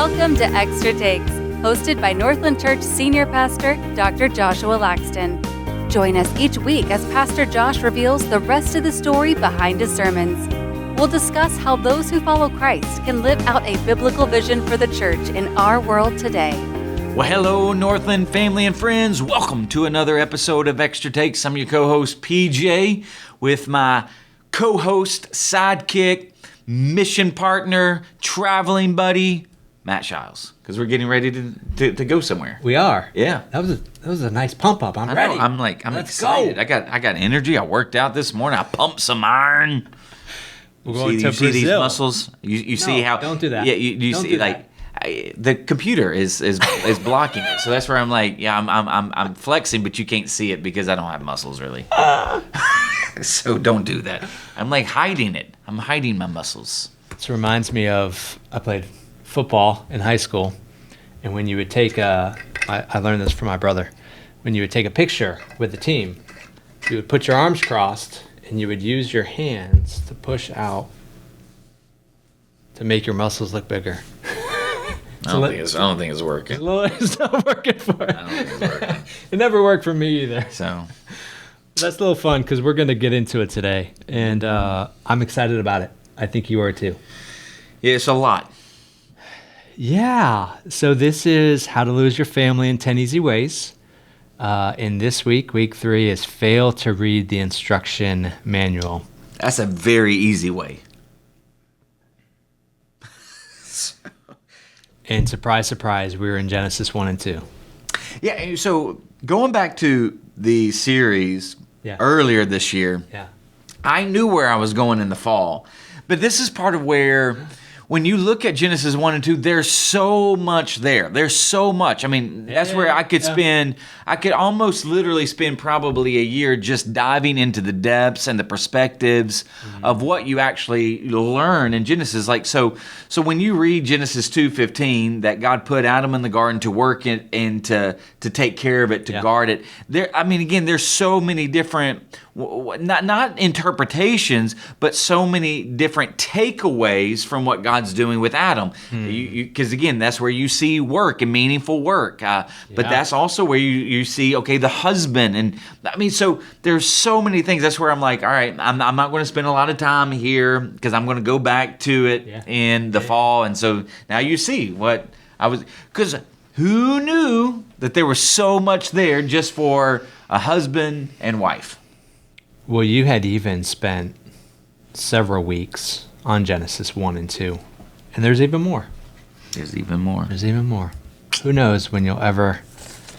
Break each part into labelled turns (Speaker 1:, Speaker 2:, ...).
Speaker 1: Welcome to Extra Takes, hosted by Northland Church Senior Pastor, Dr. Joshua Laxton. Join us each week as Pastor Josh reveals the rest of the story behind his sermons. We'll discuss how those who follow Christ can live out a biblical vision for the church in our world today.
Speaker 2: Well, hello, Northland family and friends. Welcome to another episode of Extra Takes. I'm your co-host, PJ, with my co-host, sidekick, mission partner, traveling buddy, Matt Shiles, because we're getting ready to go somewhere.
Speaker 3: We are.
Speaker 2: Yeah.
Speaker 3: That was a nice pump up. I'm ready.
Speaker 2: I'm
Speaker 3: Let's
Speaker 2: excited.
Speaker 3: go.
Speaker 2: I got energy. I worked out this morning. I pumped some iron.
Speaker 3: We're going to
Speaker 2: you see these
Speaker 3: Brazil.
Speaker 2: muscles? You see how?
Speaker 3: Don't do that.
Speaker 2: Yeah, you
Speaker 3: Don't
Speaker 2: see
Speaker 3: do
Speaker 2: like the computer is blocking it. So that's where I'm like, yeah, I'm flexing, but you can't see it because I don't have muscles really. So don't do that. I'm like hiding it. I'm hiding my muscles.
Speaker 3: This reminds me of, I played football in high school, and when you would take I learned this from my brother, when you would take a picture with the team, you would put your arms crossed and you would use your hands to push out to make your muscles look bigger.
Speaker 2: I don't think it's working.
Speaker 3: It's not working for it.
Speaker 2: I don't think it's working.
Speaker 3: It never worked for me either.
Speaker 2: So
Speaker 3: That's a little fun because we're going to get into it today, and I'm excited about it. I think you are too.
Speaker 2: yeah, it's a lot.
Speaker 3: Yeah. So this is How to Lose Your Family in 10 Easy Ways. And this week, week 3, is fail to read the instruction manual.
Speaker 2: That's a very easy way.
Speaker 3: And surprise, surprise, we were in Genesis 1 and 2.
Speaker 2: Yeah, so going back to the series earlier this year, I knew where I was going in the fall. But this is part of where, when you look at Genesis 1 and 2, there's so much there. There's so much. I mean, that's where I could I could almost literally spend probably a year just diving into the depths and the perspectives of what you actually learn in Genesis. Like, so when you read Genesis 2:15, that God put Adam in the garden to work it and to take care of it, to guard it. Again, there's so many different, not interpretations, but so many different takeaways from what God's doing with Adam. Because again, that's where you see work and meaningful work. But that's also where you see, okay, the husband. And I mean, so there's so many things. That's where I'm like, all right, I'm not going to spend a lot of time here because I'm going to go back to it in the fall. And so now you see what I was, because who knew that there was so much there just for a husband and wife?
Speaker 3: Well, you had even spent several weeks on Genesis 1 and 2. And there's even more.
Speaker 2: There's even more.
Speaker 3: There's even more. Who knows when you'll ever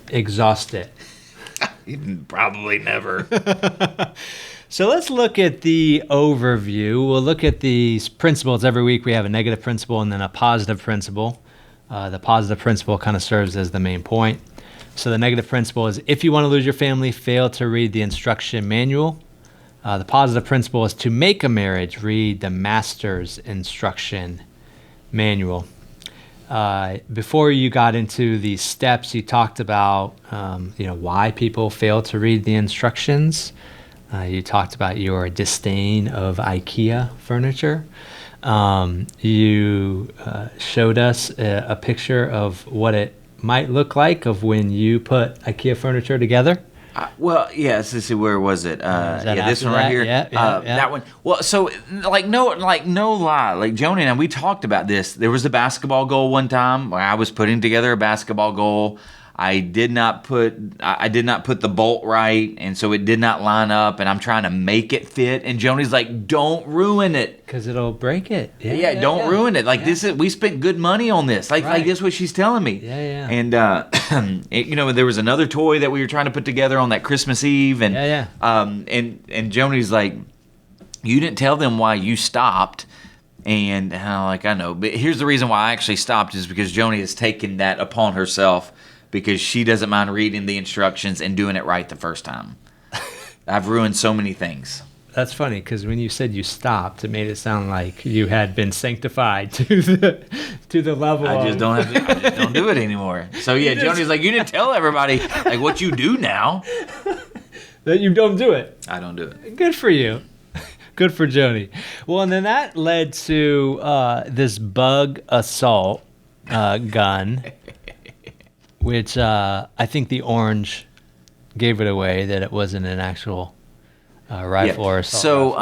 Speaker 3: exhaust it.
Speaker 2: Probably never.
Speaker 3: So let's look at the overview. We'll look at these principles. Every week we have a negative principle and then a positive principle. The positive principle kind of serves as the main point. So the negative principle is, if you want to lose your family, fail to read the instruction manual. The positive principle is, to make a marriage, read the master's instruction manual. Before you got into these steps, you talked about why people fail to read the instructions. You talked about your disdain of IKEA furniture. You showed us a picture of what it might look like of when you put IKEA furniture together.
Speaker 2: Well, yes. Let's see, where was it? This one right here. That one. Well, so no lie. Like Joni and I, we talked about this. There was a basketball goal one time where I was putting together a basketball goal. I did not put the bolt right, and so it did not line up. And I'm trying to make it fit, and Joni's like, "Don't ruin it,
Speaker 3: because it'll break it."
Speaker 2: Don't ruin it. Like this is, we spent good money on this. Like that's what she's telling me. And there was another toy that we were trying to put together on that Christmas Eve, and and Joni's like, "You didn't tell them why you stopped." And I'm like, I know, but here's the reason why I actually stopped is because Joni has taken that upon herself. Because she doesn't mind reading the instructions and doing it right the first time. I've ruined so many things.
Speaker 3: That's funny, because when you said you stopped, it made it sound like you had been sanctified to the level.
Speaker 2: I just don't do it anymore. So Joni's like, you didn't tell everybody like what you do now.
Speaker 3: That you don't do it.
Speaker 2: I don't do it.
Speaker 3: Good for you. Good for Joni. Well, and then that led to this bug assault gun, which I think the orange gave it away that it wasn't an actual rifle or assault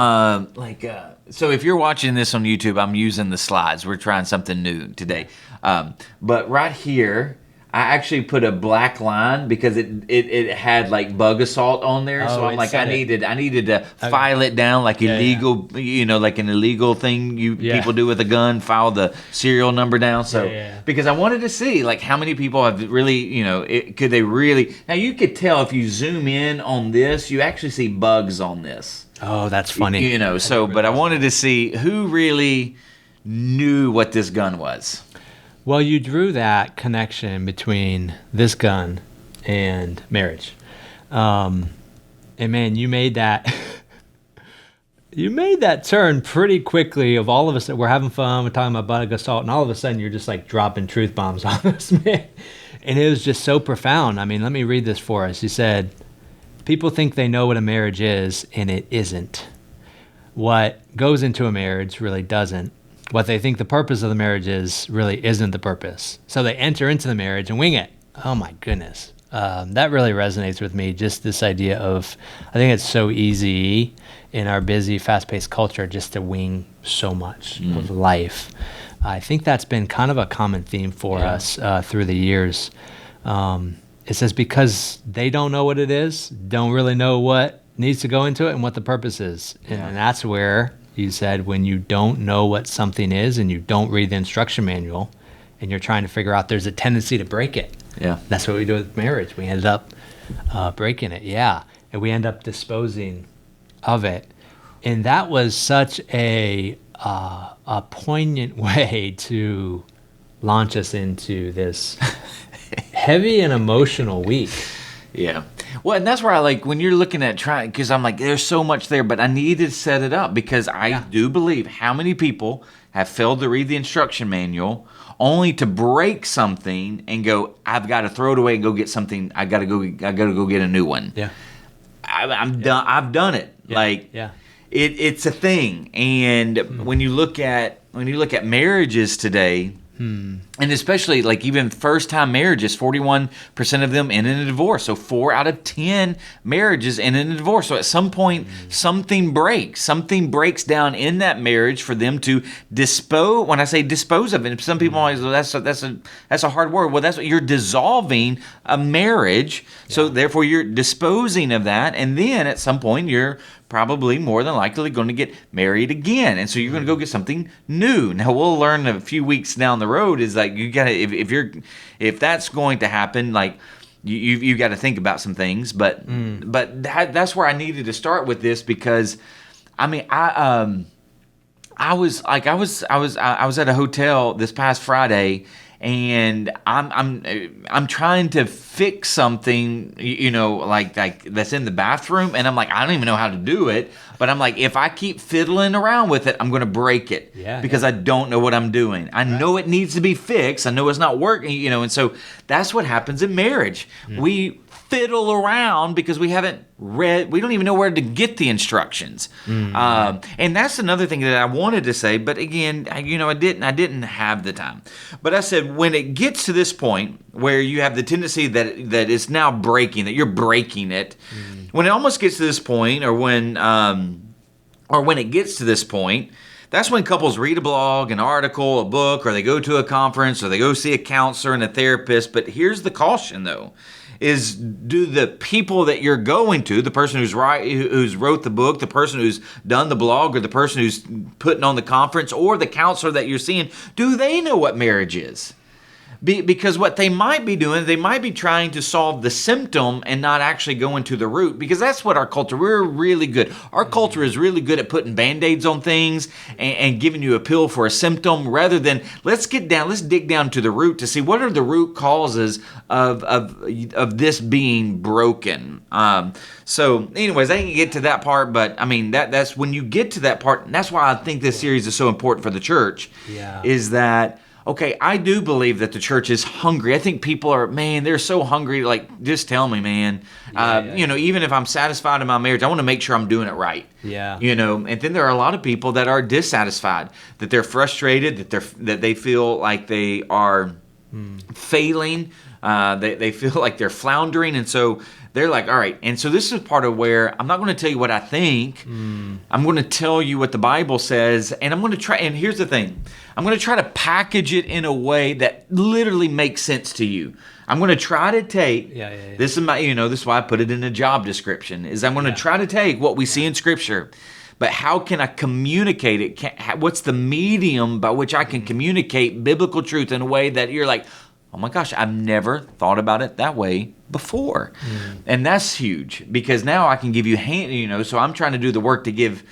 Speaker 3: rifle.
Speaker 2: So if you're watching this on YouTube, I'm using the slides. We're trying something new today. But right here, I actually put a black line because it had like bug assault on there. So I'm like, I needed to file it down like illegal, like an illegal thing people do with a gun, file the serial number down. So because I wanted to see like how many people have really, could they really? Now you could tell if you zoom in on this, you actually see bugs on this.
Speaker 3: Oh, that's funny.
Speaker 2: But I wanted to see who really knew what this gun was.
Speaker 3: Well, you drew that connection between this gun and marriage. And man, you made that turn pretty quickly of all of us that we're having fun, we're talking about bug assault, and all of a sudden you're just like dropping truth bombs on us, man. And it was just so profound. I mean, let me read this for us. You said, people think they know what a marriage is, and it isn't. What goes into a marriage really doesn't. What they think the purpose of the marriage is really isn't the purpose. So they enter into the marriage and wing it. Oh my goodness. That really resonates with me, just this idea of, I think it's so easy in our busy, fast-paced culture just to wing so much of life. I think that's been kind of a common theme for us through the years. It says because they don't know what it is, don't really know what needs to go into it and what the purpose is. And that's where you said when you don't know what something is and you don't read the instruction manual and you're trying to figure out, there's a tendency to break it. Yeah. That's what we do with marriage. We ended up breaking it. Yeah. And we end up disposing of it. And that was such a poignant way to launch us into this heavy and emotional week.
Speaker 2: Yeah. Well, and that's where I like when you're looking at trying, because I'm like, there's so much there, but I need to set it up because I do believe how many people have failed to read the instruction manual only to break something and go, I've got to throw it away and go get something. I got to go get a new one. Yeah. I'm done. I've done it. It's a thing. And when you look at marriages today, and especially like even first-time marriages, 41% of them end in a divorce. So 4 out of 10 marriages end in a divorce. So at some point, something breaks. Something breaks down in that marriage for them to dispose. When I say dispose of it, some people always go, that's a hard word. Well, that's what you're dissolving a marriage. Yeah. So therefore, you're disposing of that, and then at some point, you're probably more than likely going to get married again. And so you're going to go get something new. Now we'll learn a few weeks down the road is like you got to if that's going to happen, like you got to think about some things, but that's where I needed to start with this because I mean I was at a hotel this past Friday and I'm trying to fix something, like that's in the bathroom, and I'm like, I don't even know how to do it, but I'm like, if I keep fiddling around with it, I'm going to break it because I don't know what I'm doing. I know it needs to be fixed. I know it's not working, and so that's what happens in marriage. We fiddle around because we haven't read, we don't even know where to get the instructions. And that's another thing that I wanted to say, but again, I didn't have the time. But I said, when it gets to this point where you have the tendency that it's now breaking, that you're breaking it, when it almost gets to this point, or when it gets to this point, that's when couples read a blog, an article, a book, or they go to a conference, or they go see a counselor and a therapist. But here's the caution, though. Is do the people that you're going to, the person who's wrote the book, the person who's done the blog, or the person who's putting on the conference, or the counselor that you're seeing, do they know what marriage is? Because what they might be doing, they might be trying to solve the symptom and not actually going to the root, because that's what our culture, we're really good. Our culture is really good at putting Band-Aids on things and giving you a pill for a symptom rather than let's dig down to the root to see what are the root causes of this being broken. So anyways, I didn't get to that part, but I mean, that's when you get to that part, and that's why I think this series is so important for the church, is that, okay, I do believe that the church is hungry. I think people are, man, they're so hungry. Like, just tell me, man. Even if I'm satisfied in my marriage, I want to make sure I'm doing it right. Yeah. And then there are a lot of people that are dissatisfied, that they're frustrated, that they feel like they are failing. They feel like they're floundering, and so they're like, all right. And so this is part of where I'm not going to tell you what I think. I'm going to tell you what the Bible says, and I'm going to try. And here's the thing: I'm going to try to package it in a way that literally makes sense to you. I'm going to try to take this is my, this is why I put it in a job description. Is I'm going to try to take what we see in Scripture, but how can I communicate it? What's the medium by which I can communicate biblical truth in a way that you're like, oh my gosh, I've never thought about it that way before. And that's huge because now I can give you so I'm trying to do the work to give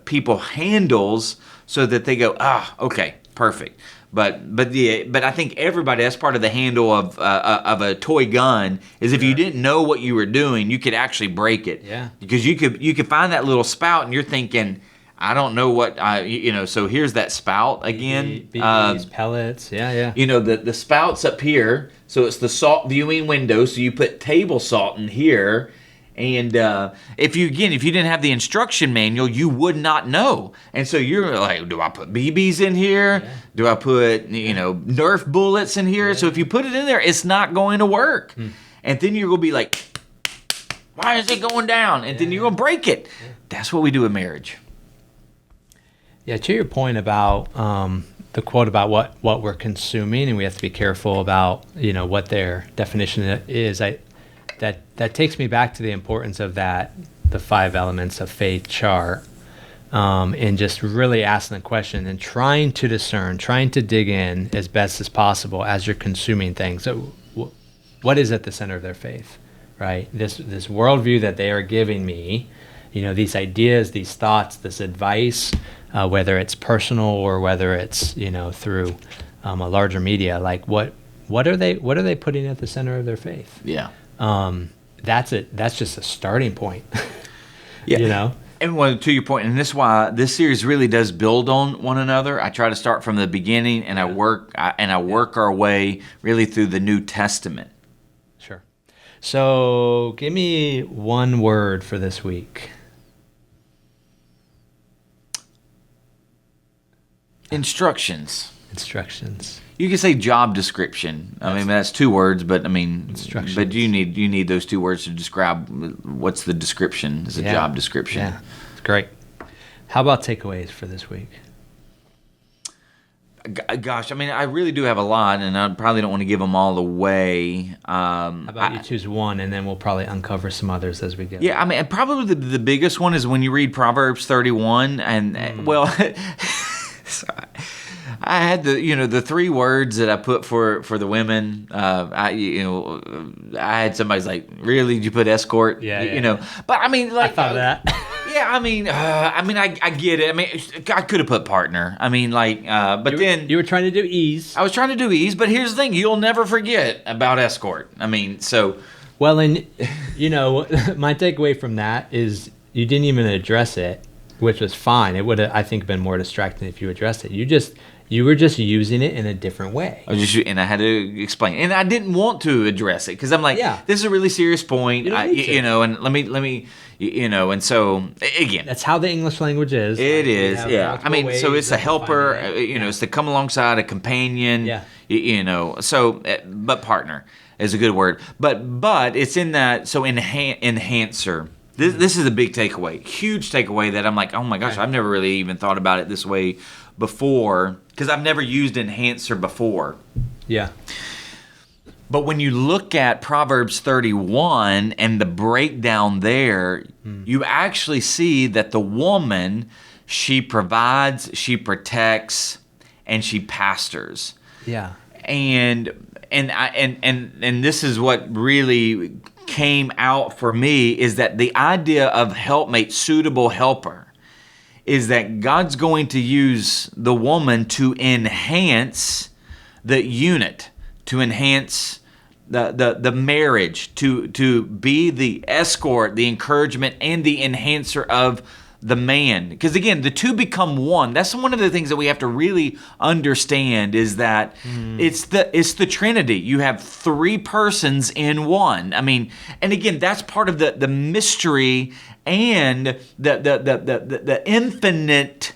Speaker 2: people handles so that they go, okay, perfect. But I think everybody, that's part of the handle of a toy gun is if you didn't know what you were doing, you could actually break it. Yeah. Because you could find that little spout and you're thinking, I don't know what so here's that spout again.
Speaker 3: These pellets, yeah.
Speaker 2: The spout's up here, so it's the salt viewing window. So you put table salt in here, and if you didn't have the instruction manual, you would not know. And so you're like, do I put BBs in here? Yeah. Do I put Nerf bullets in here? Yeah. So if you put it in there, it's not going to work. And then you're gonna be like, why is it going down? And then you're gonna break it. Yeah. That's what we do in marriage.
Speaker 3: Yeah, to your point about the quote about what we're consuming, and we have to be careful about what their definition is. That takes me back to the importance of the 5 elements of faith chart, and just really asking the question and trying to discern, trying to dig in as best as possible as you're consuming things. So, what is at the center of their faith, right? This worldview that they are giving me, these ideas, these thoughts, this advice. Whether it's personal or whether it's through a larger media, like what are they putting at the center of their faith?
Speaker 2: Yeah,
Speaker 3: that's it. That's just a starting point.
Speaker 2: Yeah, And to your point, and this is why this series really does build on one another. I try to start from the beginning, and I work our way really through the New Testament.
Speaker 3: Sure. So, give me one word for this week.
Speaker 2: Instructions. You can say job description. I mean, that's 2 words, but instructions. But you need those 2 words to describe what's the description. Is a job description.
Speaker 3: Yeah, it's great. How about takeaways for this week?
Speaker 2: Gosh, I really do have a lot, and I probably don't want to give them all away.
Speaker 3: How about you choose one, and then we'll probably uncover some others as we go.
Speaker 2: Yeah, probably the biggest one is when you read Proverbs 31, and well. I had the 3 words that I put for the women. I had somebody's like, really? Did you put escort?
Speaker 3: Yeah.
Speaker 2: But I
Speaker 3: thought of that.
Speaker 2: Yeah, I get it. I could have put partner. But then
Speaker 3: you were trying to do ease.
Speaker 2: I was trying to do ease, but here's the thing: you'll never forget about escort. So. Well,
Speaker 3: and my takeaway from that is you didn't even address it. Which was fine. It would have, I think, been more distracting if you addressed it. You were just using it in a different way.
Speaker 2: And I had to explain. And I didn't want to address it because I'm like, this is a really serious point. And let me, and so again,
Speaker 3: that's how the English language is.
Speaker 2: It is, yeah. So it's a helper. It's to come alongside a companion. Yeah. So, but partner is a good word. But it's in that. So enhancer. This is a big takeaway, huge takeaway that I'm like, oh my gosh, I've never really even thought about it this way before because I've never used enhancer before.
Speaker 3: Yeah.
Speaker 2: But when you look at Proverbs 31 and the breakdown there, you actually see that the woman, she provides, she protects, and she pastors.
Speaker 3: Yeah.
Speaker 2: And this is what really came out for me is that the idea of helpmate, suitable helper, is that God's going to use the woman to enhance the unit, to enhance the marriage, to be the escort, the encouragement, and the enhancer of the man. Because again, the 2 become one. That's one of the things that we have to really understand is that it's the Trinity. You have 3 persons in one. And again, that's part of the mystery and the infinite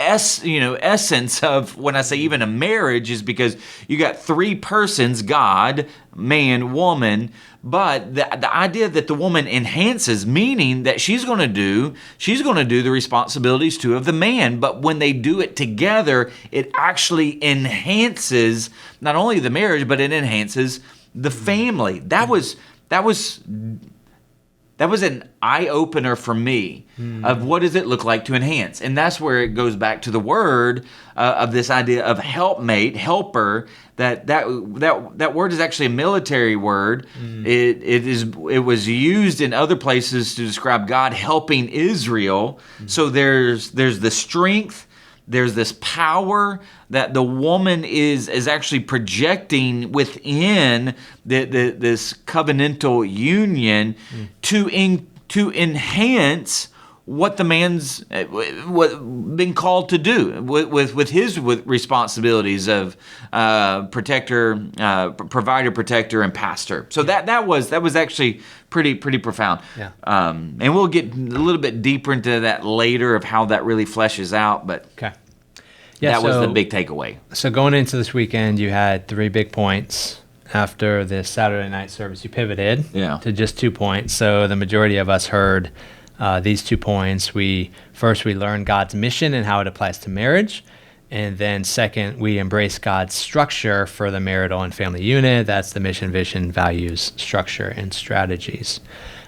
Speaker 2: essence of when I say even a marriage is because you got three persons, God, man, woman, but the idea that the woman enhances, meaning that she's going to do the responsibilities too of the man, but when they do it together, it actually enhances not only the marriage, but it enhances the family. That was an eye-opener for me of what does it look like to enhance. And that's where it goes back to the word of this idea of helpmate, helper, that word is actually a military word. It was used in other places to describe God helping Israel. So there's the strength, there's this power that the woman is actually projecting within this covenantal union to enhance what the man's been called to do with his responsibilities of protector, provider, protector, and pastor. So that was actually pretty profound.
Speaker 3: Yeah.
Speaker 2: And we'll get a little bit deeper into that later of how that really fleshes out. But
Speaker 3: okay. Yeah,
Speaker 2: that was the big takeaway.
Speaker 3: So going into this weekend, you had 3 big points. After the Saturday night service, you pivoted to just 2 points. So the majority of us heard these 2 points. We learned God's mission and how it applies to marriage. And then second, we embrace God's structure for the marital and family unit. That's the mission, vision, values, structure, and strategies.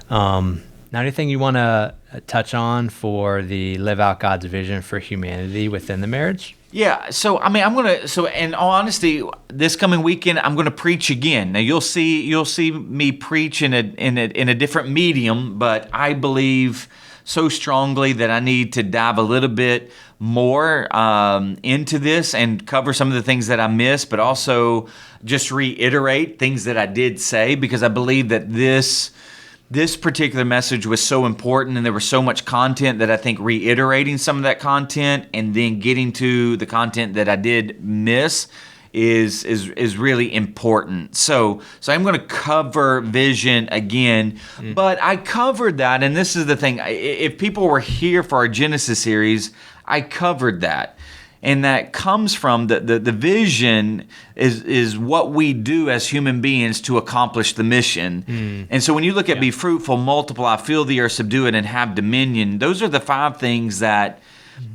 Speaker 3: Now, anything you want to touch on for the live out God's vision for humanity within the marriage?
Speaker 2: Yeah, so I mean, in all honesty, this coming weekend I'm gonna preach again. Now you'll see me preach in a different medium, but I believe so strongly that I need to dive a little bit more into this and cover some of the things that I missed, but also just reiterate things that I did say, because I believe that this particular message was so important and there was so much content that I think reiterating some of that content and then getting to the content that I did miss is really important. So I'm going to cover vision again, but I covered that, and this is the thing. If people were here for our Genesis series, I covered that. And that comes from the vision is what we do as human beings to accomplish the mission. And so when you look at be fruitful, multiply, fill the earth, subdue it, and have dominion, those are the 5 things that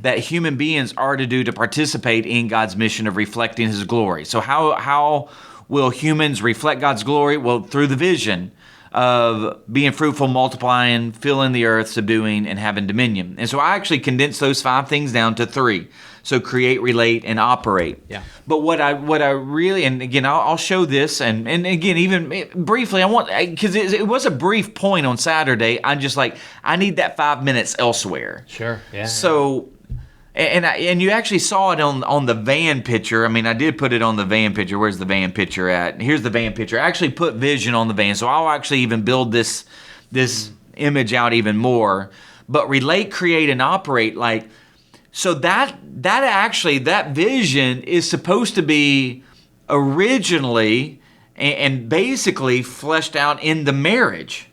Speaker 2: human beings are to do to participate in God's mission of reflecting His glory. So how will humans reflect God's glory? Well, through the vision of being fruitful, multiplying, filling the earth, subduing, and having dominion. And so I actually condensed those 5 things down to 3. So create, relate, and operate. Yeah. But what I really, and again, I'll show this, and again, even briefly, because it was a brief point on Saturday. I'm just like, I need that 5 minutes elsewhere.
Speaker 3: Sure. Yeah.
Speaker 2: So, and you actually saw it on the van picture. I mean, I did put it on the van picture. Where's the van picture at? Here's the van picture. I actually put vision on the van, so I'll actually even build this image out even more. But relate, create, and operate, like. So that vision is supposed to be originally and basically fleshed out in the marriage.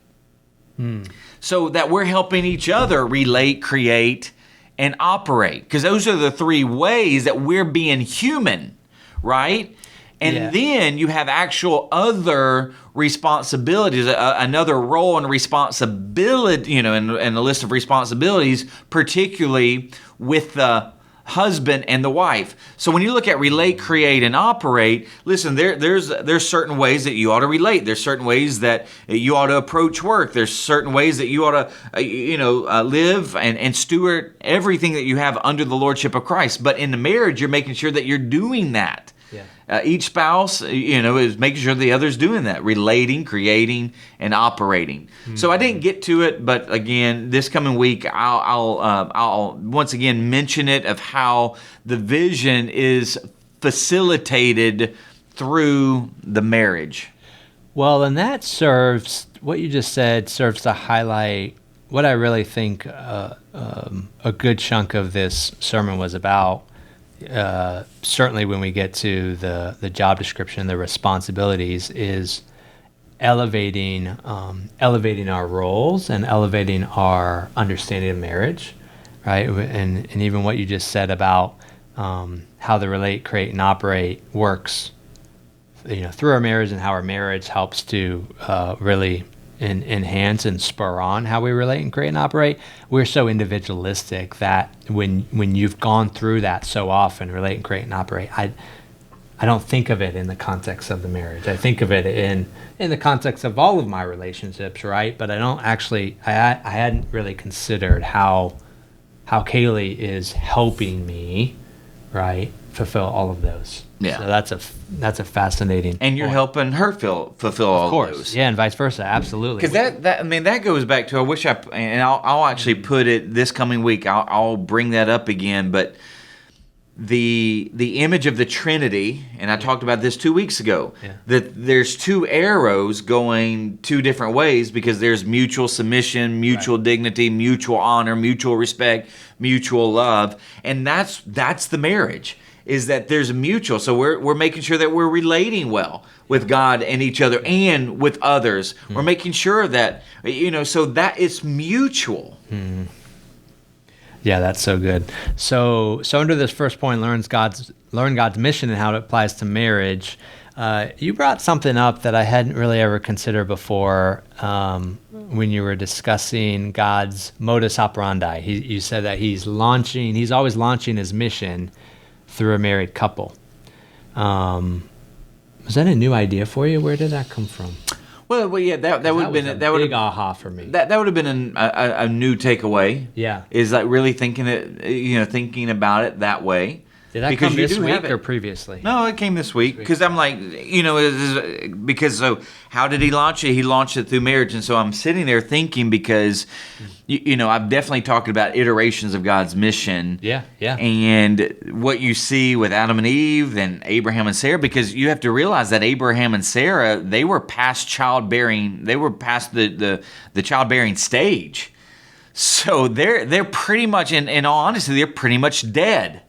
Speaker 2: So that we're helping each other relate, create, and operate. Because those are the 3 ways that we're being human, right? And then you have actual other responsibilities, another role and responsibility, and a list of responsibilities, particularly with the husband and the wife. So when you look at relate, create, and operate, listen, there's certain ways that you ought to relate. There's certain ways that you ought to approach work. There's certain ways that you ought to, live and steward everything that you have under the lordship of Christ. But in the marriage, you're making sure that you're doing that. Each spouse, is making sure the other's doing that, relating, creating, and operating. So I didn't get to it, but again, this coming week, I'll once again mention it of how the vision is facilitated through the marriage.
Speaker 3: Well, and that what you just said serves to highlight what I really think a good chunk of this sermon was about. Certainly when we get to the job description, the responsibilities, is elevating our roles and elevating our understanding of marriage. right? And even what you just said about how the relate, create, and operate works, through our marriage, and how our marriage helps to really enhance and spur on how we relate and create and operate. We're so individualistic that when you've gone through that so often, relate and create and operate, I don't think of it in the context of the marriage. I think of it in the context of all of my relationships, right? But I don't actually, I hadn't really considered how Kaylee is helping me, right, fulfill all of those.
Speaker 2: Yeah.
Speaker 3: So that's a fascinating
Speaker 2: And you're
Speaker 3: point.
Speaker 2: helping her fulfill all of those.
Speaker 3: Yeah, and vice versa, absolutely.
Speaker 2: Because that goes back to, I'll actually put it this coming week, I'll bring that up again, but the image of the Trinity, and I talked about this 2 weeks ago, that there's two arrows going two different ways, because there's mutual submission, mutual dignity, mutual honor, mutual respect, mutual love, and that's the marriage, is that there's a mutual. So we're making sure that we're relating well with God and each other and with others. We're making sure that, so that it's mutual.
Speaker 3: Yeah, that's so good. So under this first point, learn God's mission and how it applies to marriage. You brought something up that I hadn't really ever considered before when you were discussing God's modus operandi. You said that he's always launching his mission through a married couple. Was that a new idea for you? Where did that come from?
Speaker 2: Well, yeah, that would have been
Speaker 3: a big aha for me.
Speaker 2: That would have been a new takeaway.
Speaker 3: Yeah,
Speaker 2: is like really thinking about it that way.
Speaker 3: Did that come this week or previously?
Speaker 2: No, it came this week, because I'm like, so how did he launch it? He launched it through marriage, and so I'm sitting there thinking, because I've definitely talked about iterations of God's mission.
Speaker 3: Yeah.
Speaker 2: And what you see with Adam and Eve, then Abraham and Sarah, because you have to realize that Abraham and Sarah, they were past childbearing. They were past the childbearing stage. So they're pretty much, in all honesty, they're pretty much dead.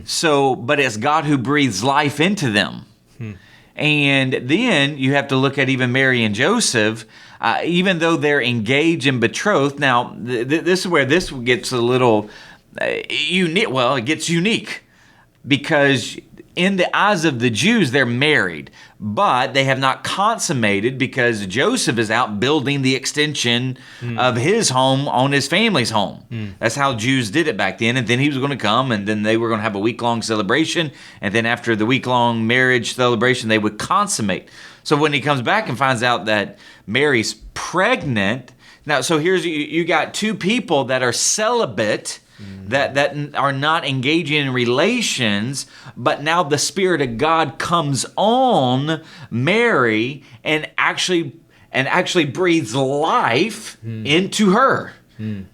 Speaker 2: So, but it's God who breathes life into them. And then you have to look at even Mary and Joseph, even though they're engaged and betrothed. Now, this is where this gets a little unique. Well, it gets unique, because in the eyes of the Jews, they're married, but they have not consummated, because Joseph is out building the extension of his home on his family's home. That's how Jews did it back then. And then he was going to come, and then they were going to have a week-long celebration. And then after the week-long marriage celebration, they would consummate. So when he comes back and finds out that Mary's pregnant, now, so here's, you got two people that are celibate, that are not engaging in relations, but now the Spirit of God comes on Mary and actually breathes life into her.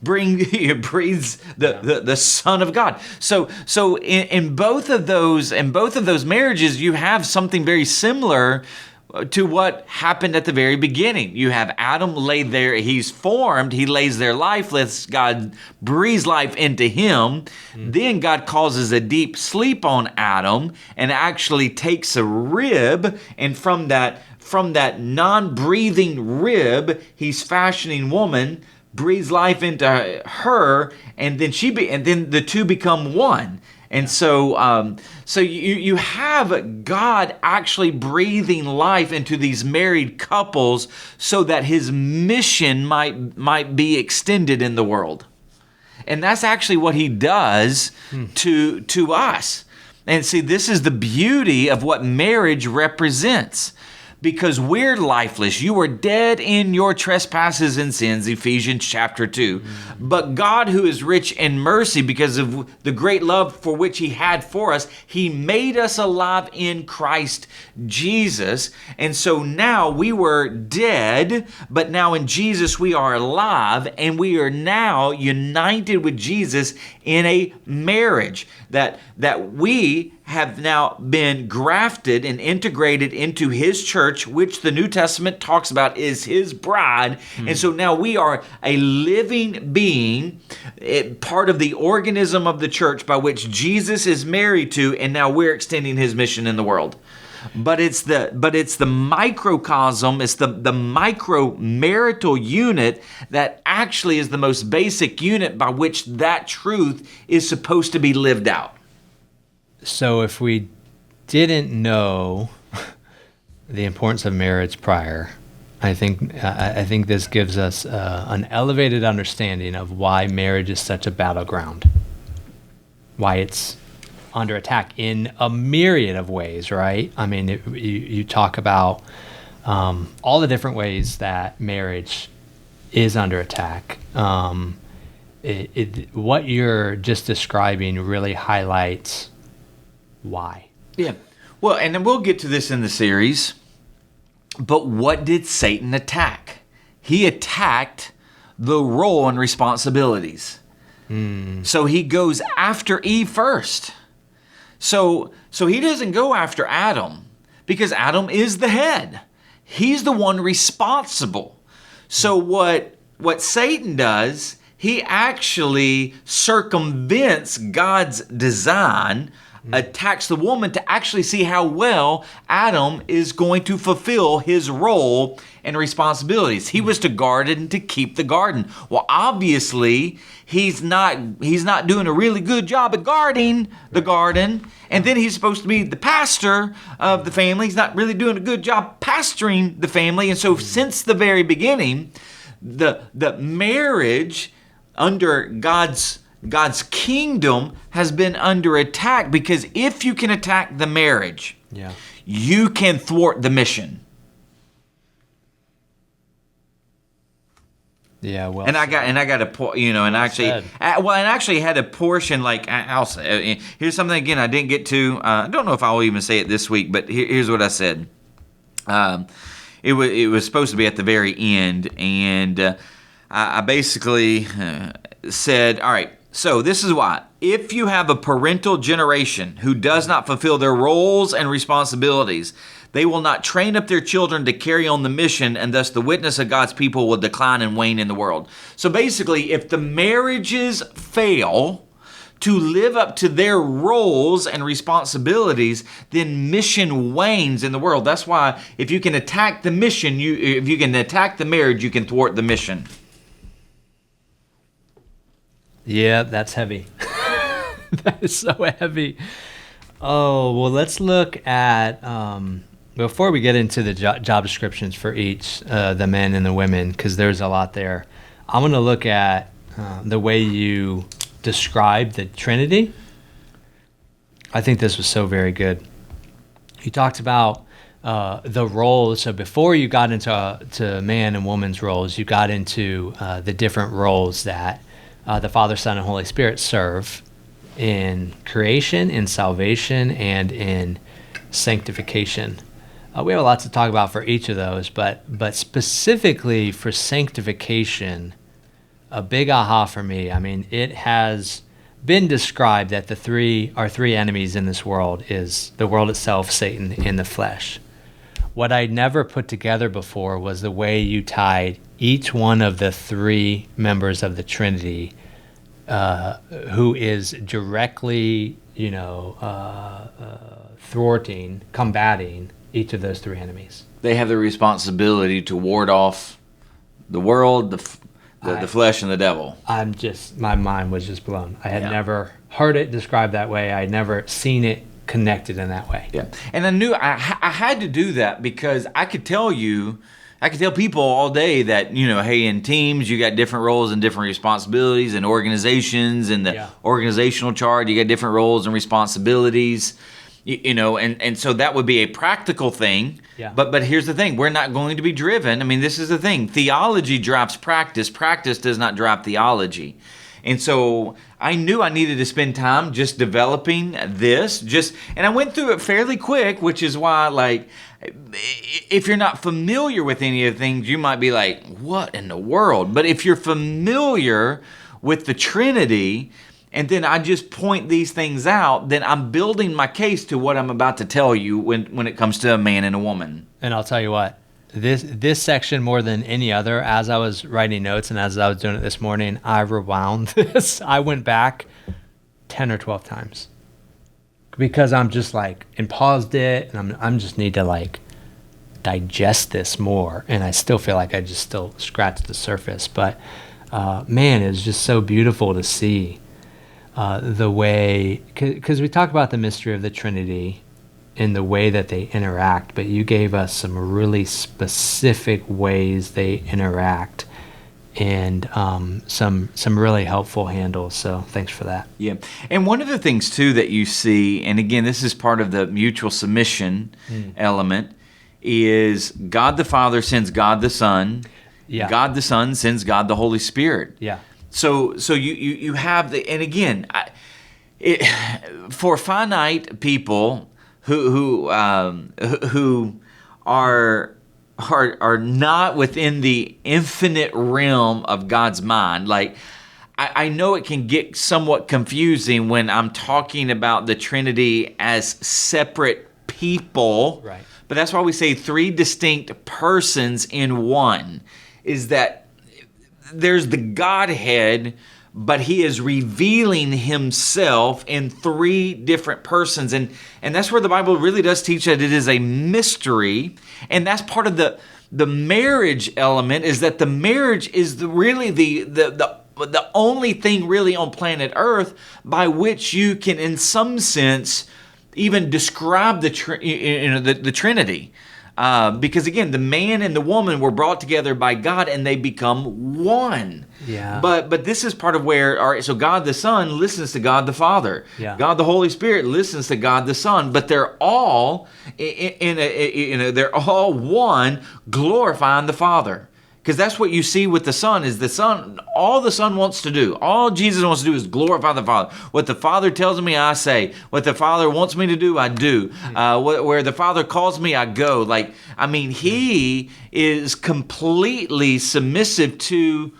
Speaker 2: Breathes the Son of God. So in both of those marriages, you have something very similar to what happened at the very beginning. You have Adam laid there, he's formed, he lays there life, lets God breathe life into him. Then God causes a deep sleep on Adam and actually takes a rib, and from that non-breathing rib, he's fashioning woman, breathes life into her, and then the two become one. And so you have God actually breathing life into these married couples so that his mission might be extended in the world. And that's actually what he does to us. And see, this is the beauty of what marriage represents. Because we're lifeless. You were dead in your trespasses and sins, Ephesians chapter 2. But God, who is rich in mercy, because of the great love for which he had for us, he made us alive in Christ Jesus. And so now we were dead, but now in Jesus we are alive, and we are now united with Jesus in a marriage that we have now been grafted and integrated into his church, which the New Testament talks about is his bride. And so now we are a living being, part of the organism of the church by which Jesus is married to, and now we're extending his mission in the world. but it's the microcosm, it's the micro marital unit that actually is the most basic unit by which that truth is supposed to be lived out.
Speaker 3: So if we didn't know the importance of marriage prior, I think this gives us an elevated understanding of why marriage is such a battleground, why it's under attack in a myriad of ways, right? I mean, you talk about all the different ways that marriage is under attack. What you're just describing really highlights why.
Speaker 2: Yeah. Well, and then we'll get to this in the series. But what did Satan attack? He attacked the role and responsibilities. So he goes after Eve first. So he doesn't go after Adam because Adam is the head. He's the one responsible. So what Satan does, he actually circumvents God's design, attacks the woman to actually see how well Adam is going to fulfill his role and responsibilities. He was to guard it and to keep the garden. Well, obviously, he's not doing a really good job at guarding the garden. And then he's supposed to be the pastor of the family. He's not really doing a good job pastoring the family. And so since the very beginning, the marriage under God's kingdom has been under attack, because if you can attack the marriage, you can thwart the mission.
Speaker 3: Yeah, well,
Speaker 2: and I got a and actually had a portion like I'll say. Here's something again I didn't get to. I don't know if I'll even say it this week, but here's what I said. It was supposed to be at the very end, and I basically said, all right. So this is why. If you have a parental generation who does not fulfill their roles and responsibilities, they will not train up their children to carry on the mission, and thus the witness of God's people will decline and wane in the world. So basically, if the marriages fail to live up to their roles and responsibilities, then mission wanes in the world. That's why if you can attack the mission, if you can attack the marriage, you can thwart the mission.
Speaker 3: Yeah, that's heavy. That is so heavy. Oh, well, let's look at, before we get into the job descriptions for each, the men and the women, because there's a lot there, I want to look at the way you describe the Trinity. I think this was so very good. You talked about the roles. So before you got into man and woman's roles, you got into the different roles that the Father, Son, and Holy Spirit serve in creation, in salvation, and in sanctification. We have a lot to talk about for each of those, but specifically for sanctification, a big aha for me. I mean, it has been described that our three enemies in this world is the world itself, Satan, and the flesh. What I'd never put together before was the way you tied each one of the three members of the Trinity, who is directly, thwarting, combating each of those three enemies.
Speaker 2: They have the responsibility to ward off the world, the flesh, and the devil.
Speaker 3: My mind was just blown. I had never heard it described that way. I had never seen it connected in that way.
Speaker 2: Yeah, and I knew I had to do that because I could tell people all day that, hey, in teams, you got different roles and different responsibilities, and organizations and the organizational chart, you got different roles and responsibilities, and so that would be a practical thing. Yeah. But here's the thing. We're not going to be driven. I mean, this is the thing. Theology drives practice. Practice does not drive theology. And so I knew I needed to spend time just developing this. And I went through it fairly quick, which is why, if you're not familiar with any of the things, you might be like, what in the world? But if you're familiar with the Trinity, and then I just point these things out, then I'm building my case to what I'm about to tell you when it comes to a man and a woman.
Speaker 3: And I'll tell you what, this section more than any other, as I was writing notes and as I was doing it this morning, I rewound this. I went back 10 or 12 times. because I'm just like, and paused it, and I'm just need to like digest this more, and I still feel like I just still scratched the surface. But man, it's just so beautiful to see the way, because we talk about the mystery of the Trinity in the way that they interact, but you gave us some really specific ways they interact, and some really helpful handles. So thanks for that.
Speaker 2: Yeah. And one of the things too that you see, and again, this is part of the mutual submission element, is God the Father sends God the Son. Yeah. God the Son sends God the Holy Spirit.
Speaker 3: Yeah.
Speaker 2: So you have the, and again, for finite people who are not within the infinite realm of God's mind. Like, I know it can get somewhat confusing when I'm talking about the Trinity as separate people.
Speaker 3: Right.
Speaker 2: But that's why we say three distinct persons in one, is that there's the Godhead, but he is revealing himself in three different persons. And that's where the Bible really does teach that it is a mystery. And that's part of the marriage element, is that the marriage is really the only thing really on planet Earth by which you can, in some sense, even describe the Trinity. Because again, the man and the woman were brought together by God and they become one.
Speaker 3: Yeah.
Speaker 2: But this is part of where, all right, so God the Son listens to God the Father.
Speaker 3: Yeah.
Speaker 2: God the Holy Spirit listens to God the Son. But they're all they're all one, glorifying the Father. Because that's what you see with the Son, is the Son, all the Son wants to do, all Jesus wants to do is glorify the Father. What the Father tells me, I say. What the Father wants me to do, I do. Where the Father calls me, I go. Like, I mean, he is completely submissive to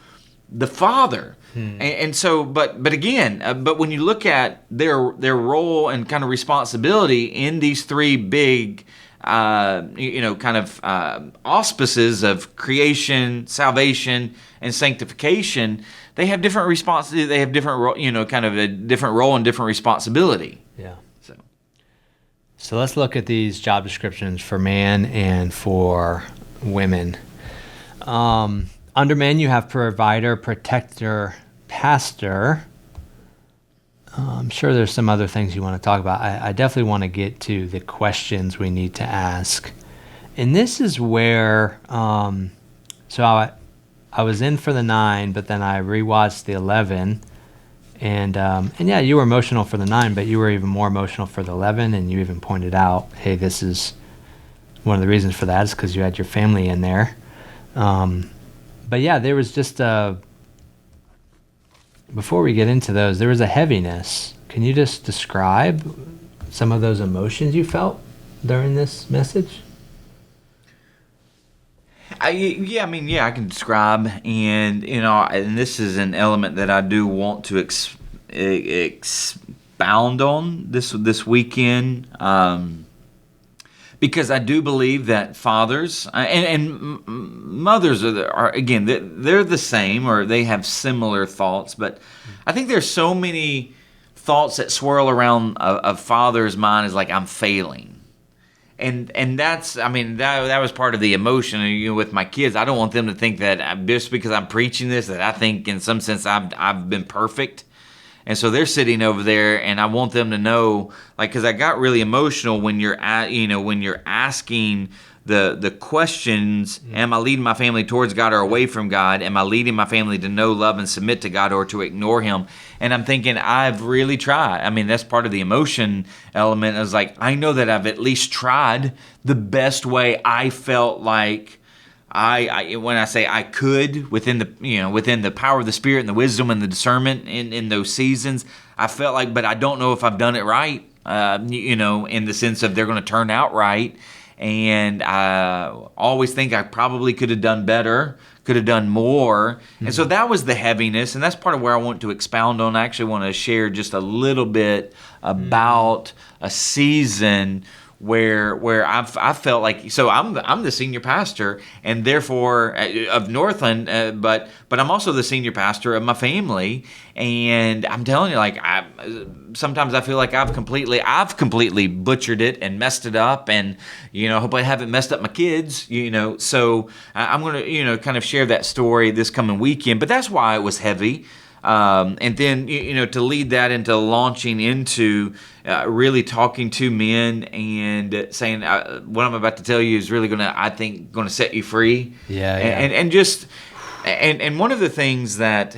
Speaker 2: the Father. And so, but when you look at their role and kind of responsibility in these three big auspices of creation, salvation, and sanctification, they have different responsibilities. They have different, kind of a different role and different responsibility.
Speaker 3: Yeah. So let's look at these job descriptions for man and for women. Under men, you have provider, protector, pastor. I'm sure there's some other things you want to talk about. I definitely want to get to the questions we need to ask. And this is where, so I was in for the 9, but then I rewatched the 11. And yeah, you were emotional for the 9, but you were even more emotional for the 11. And you even pointed out, hey, this is one of the reasons for that is because you had your family in there. But yeah, there was just before we get into those, there was a heaviness. Can you just describe some of those emotions you felt during this message?
Speaker 2: I can describe, and and this is an element that I do want to expound on this weekend, because I do believe that fathers and mothers are again, they're the same, or they have similar thoughts, but I think there's so many thoughts that swirl around a father's mind, is like, I'm failing. And that's, that was part of the emotion, with my kids. I don't want them to think that just because I'm preaching this, that I think in some sense I've been perfect. And so they're sitting over there, and I want them to know, like, because I got really emotional when you're asking the questions. Am I leading my family towards God or away from God? Am I leading my family to know, love, and submit to God, or to ignore Him? And I'm thinking, I've really tried. That's part of the emotion element. I was like, I know that I've at least tried the best way I felt like when I say I could, within the power of the Spirit and the wisdom and the discernment in those seasons, I felt like, but I don't know if I've done it right, in the sense of they're going to turn out right. And I always think I probably could have done better, could have done more. Mm-hmm. And so that was the heaviness, and that's part of where I want to expound on. I actually want to share just a little bit about a season where I felt like, so I'm the senior pastor and therefore of Northland, but I'm also the senior pastor of my family, and I'm telling you, like, sometimes I feel like I've completely butchered it and messed it up, and I hope I haven't messed up my kids, so I'm gonna kind of share that story this coming weekend, but that's why it was heavy. And then, to lead that into launching into really talking to men and saying what I'm about to tell you is really going to set you free.
Speaker 3: Yeah.
Speaker 2: And one of the things that,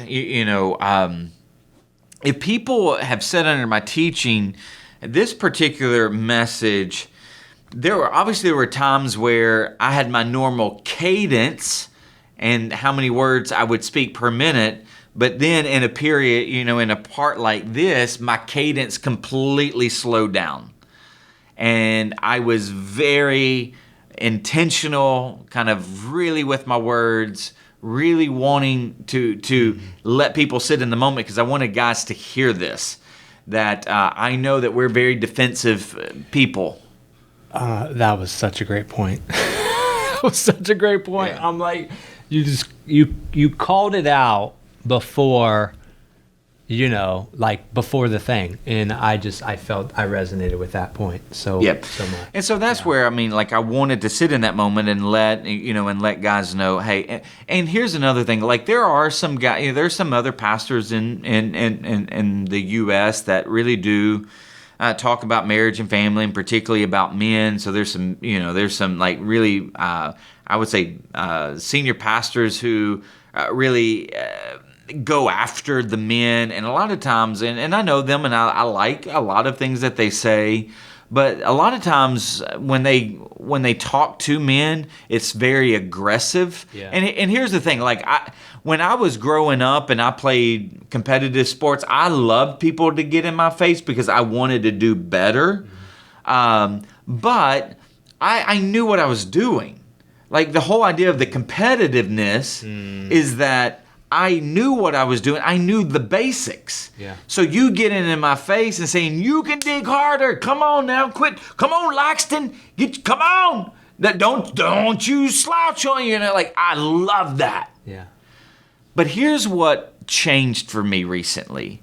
Speaker 2: if people have said under my teaching, this particular message, there were times where I had my normal cadence and how many words I would speak per minute. But then in a period, in a part like this, my cadence completely slowed down. And I was very intentional, kind of really with my words, really wanting to let people sit in the moment, because I wanted guys to hear this, that I know that we're very defensive people.
Speaker 3: That was such a great point. That was such a great point. Yeah. I'm like, you called it out before, before the thing, and I felt I resonated with that point so much.
Speaker 2: And so that's where I wanted to sit in that moment and let guys know, hey. And here's another thing, like there are some guys, there's some other pastors in the U.S. that really do talk about marriage and family, and particularly about men. So there's some like really I would say senior pastors who really go after the men, and a lot of times, and I know them, and I like a lot of things that they say, but a lot of times when they talk to men, it's very aggressive.
Speaker 3: Yeah.
Speaker 2: And here's the thing, like when I was growing up and I played competitive sports, I loved people to get in my face because I wanted to do better. Mm-hmm. But I knew what I was doing. Like the whole idea of the competitiveness is that I knew what I was doing. I knew the basics.
Speaker 3: Yeah.
Speaker 2: So you getting in my face and saying, you can dig harder. Come on now, quit. Come on, Laxton. Come on. Don't you slouch on you. Like, I love that.
Speaker 3: Yeah.
Speaker 2: But here's what changed for me recently.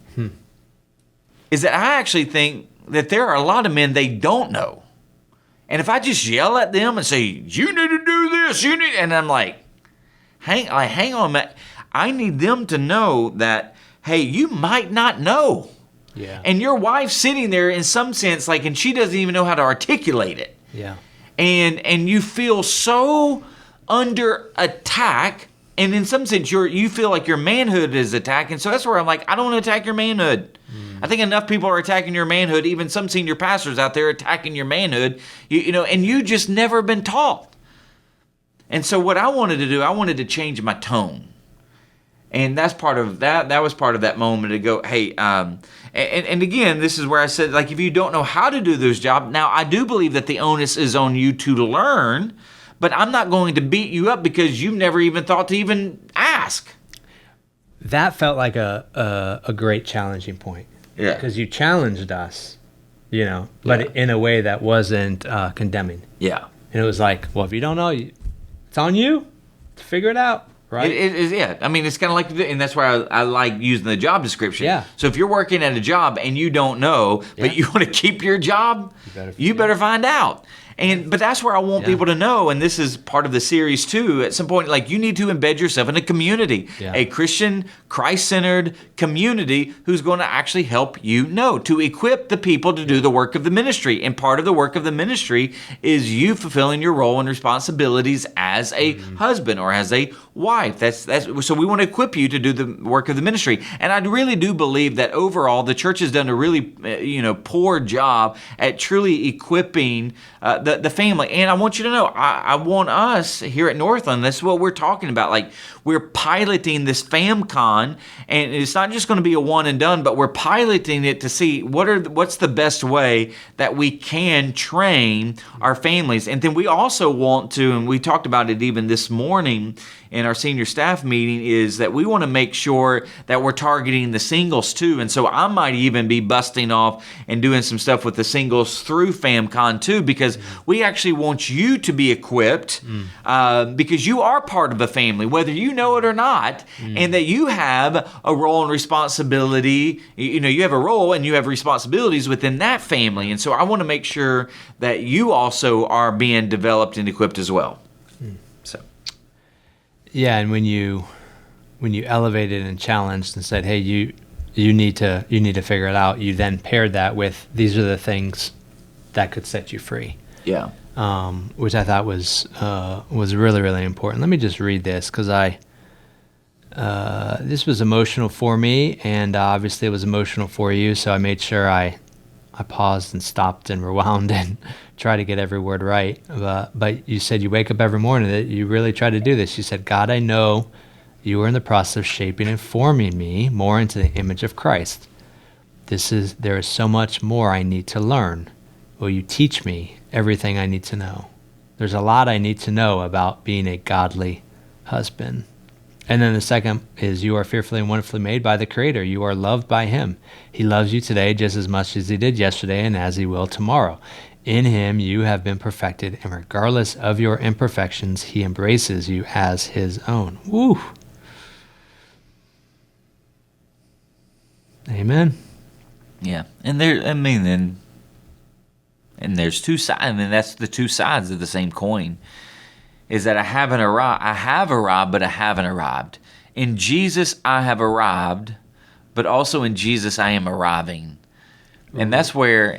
Speaker 2: Is that I actually think that there are a lot of men they don't know. And if I just yell at them and say, you need to do this, and I'm like, hang on, Matt. I need them to know that, hey, you might not know.
Speaker 3: Yeah.
Speaker 2: And your wife's sitting there in some sense, like, and she doesn't even know how to articulate it.
Speaker 3: Yeah.
Speaker 2: And you feel so under attack, and in some sense you feel like your manhood is attacked. And so that's where I'm like, I don't want to attack your manhood. I think enough people are attacking your manhood, even some senior pastors out there attacking your manhood, and you just never been taught. And so what I wanted to do, I wanted to change my tone. And that's part of that. That was part of that moment to go, hey, and again, this is where I said, like, if you don't know how to do this job, now I do believe that the onus is on you to learn, but I'm not going to beat you up because you've never even thought to even ask.
Speaker 3: That felt like a great challenging point.
Speaker 2: Yeah.
Speaker 3: Because you challenged us, but in a way that wasn't condemning.
Speaker 2: Yeah.
Speaker 3: And it was like, well, if you don't know, it's on you to figure it out. Right.
Speaker 2: It is, yeah. I mean, it's kind of like, and that's why I like using the job description.
Speaker 3: Yeah.
Speaker 2: So if you're working at a job and you don't know, but you want to keep your job, you better find out. But that's where I want people to know, and this is part of the series too, at some point, like, you need to embed yourself in a community, a Christian, Christ-centered community who's going to actually help you know, to equip the people to do the work of the ministry. And part of the work of the ministry is you fulfilling your role and responsibilities as a husband or as a wife. That's so we want to equip you to do the work of the ministry. And I really do believe that overall the church has done a really poor job at truly equipping the family. And I want you to know, I want us here at Northland, that's what we're talking about. Like, we're piloting this FamCon, and it's not just going to be a one and done, but we're piloting it to see what's the best way that we can train our families. And then we also want to, and we talked about it even this morning in our senior staff meeting is that we want to make sure that we're targeting the singles too. And so I might even be busting off and doing some stuff with the singles through FamCon too, because we actually want you to be equipped because you are part of a family, whether you know it or not, and that you have a role and responsibility. You have a role and you have responsibilities within that family. And so I want to make sure that you also are being developed and equipped as well. So,
Speaker 3: yeah, and when you elevated and challenged and said, "Hey, you need to figure it out," you then paired that with, "These are the things that could set you free."
Speaker 2: Yeah.
Speaker 3: Which I thought was really, really important. Let me just read this because this was emotional for me, and obviously it was emotional for you. So I made sure I paused and stopped and rewound and tried to get every word right. But you said you wake up every morning, that you really try to do this. You said, "God, I know you are in the process of shaping and forming me more into the image of Christ. There is so much more I need to learn. Will you teach me everything I need to know? There's a lot I need to know about being a godly husband." And then the second is, "You are fearfully and wonderfully made by the Creator. You are loved by Him. He loves you today just as much as He did yesterday and as He will tomorrow. In Him you have been perfected, and regardless of your imperfections, He embraces you as His own." Woo! Amen.
Speaker 2: Yeah, and there's two sides, and that's the two sides of the same coin. Is that I have arrived, but I haven't arrived. In Jesus, I have arrived, but also in Jesus, I am arriving. And that's where,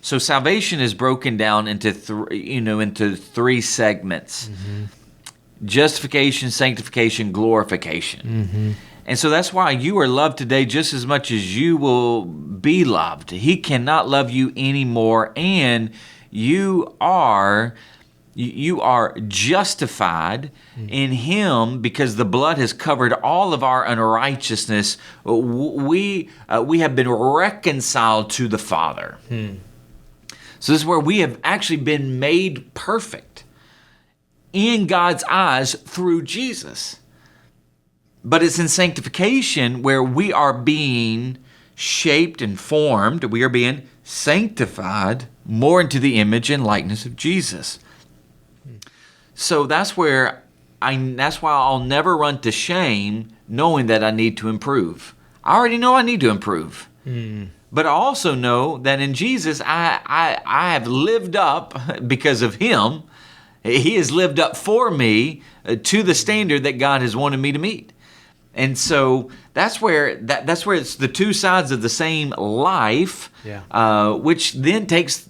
Speaker 2: so salvation is broken down into three segments: justification, sanctification, glorification. And so that's why you are loved today just as much as you will be loved. He cannot love you anymore, and you are justified in Him because the blood has covered all of our unrighteousness. We have been reconciled to the Father. So this is where we have actually been made perfect in God's eyes through Jesus. But it's in sanctification where we are being shaped and formed. We are being sanctified more into the image and likeness of Jesus. So that's why I'll never run to shame, knowing that I need to improve. I already know I need to improve. But I also know that in Jesus, I have lived up because of Him. He has lived up for me to the standard that God has wanted me to meet. And so that's where it's the two sides of the same life, which then takes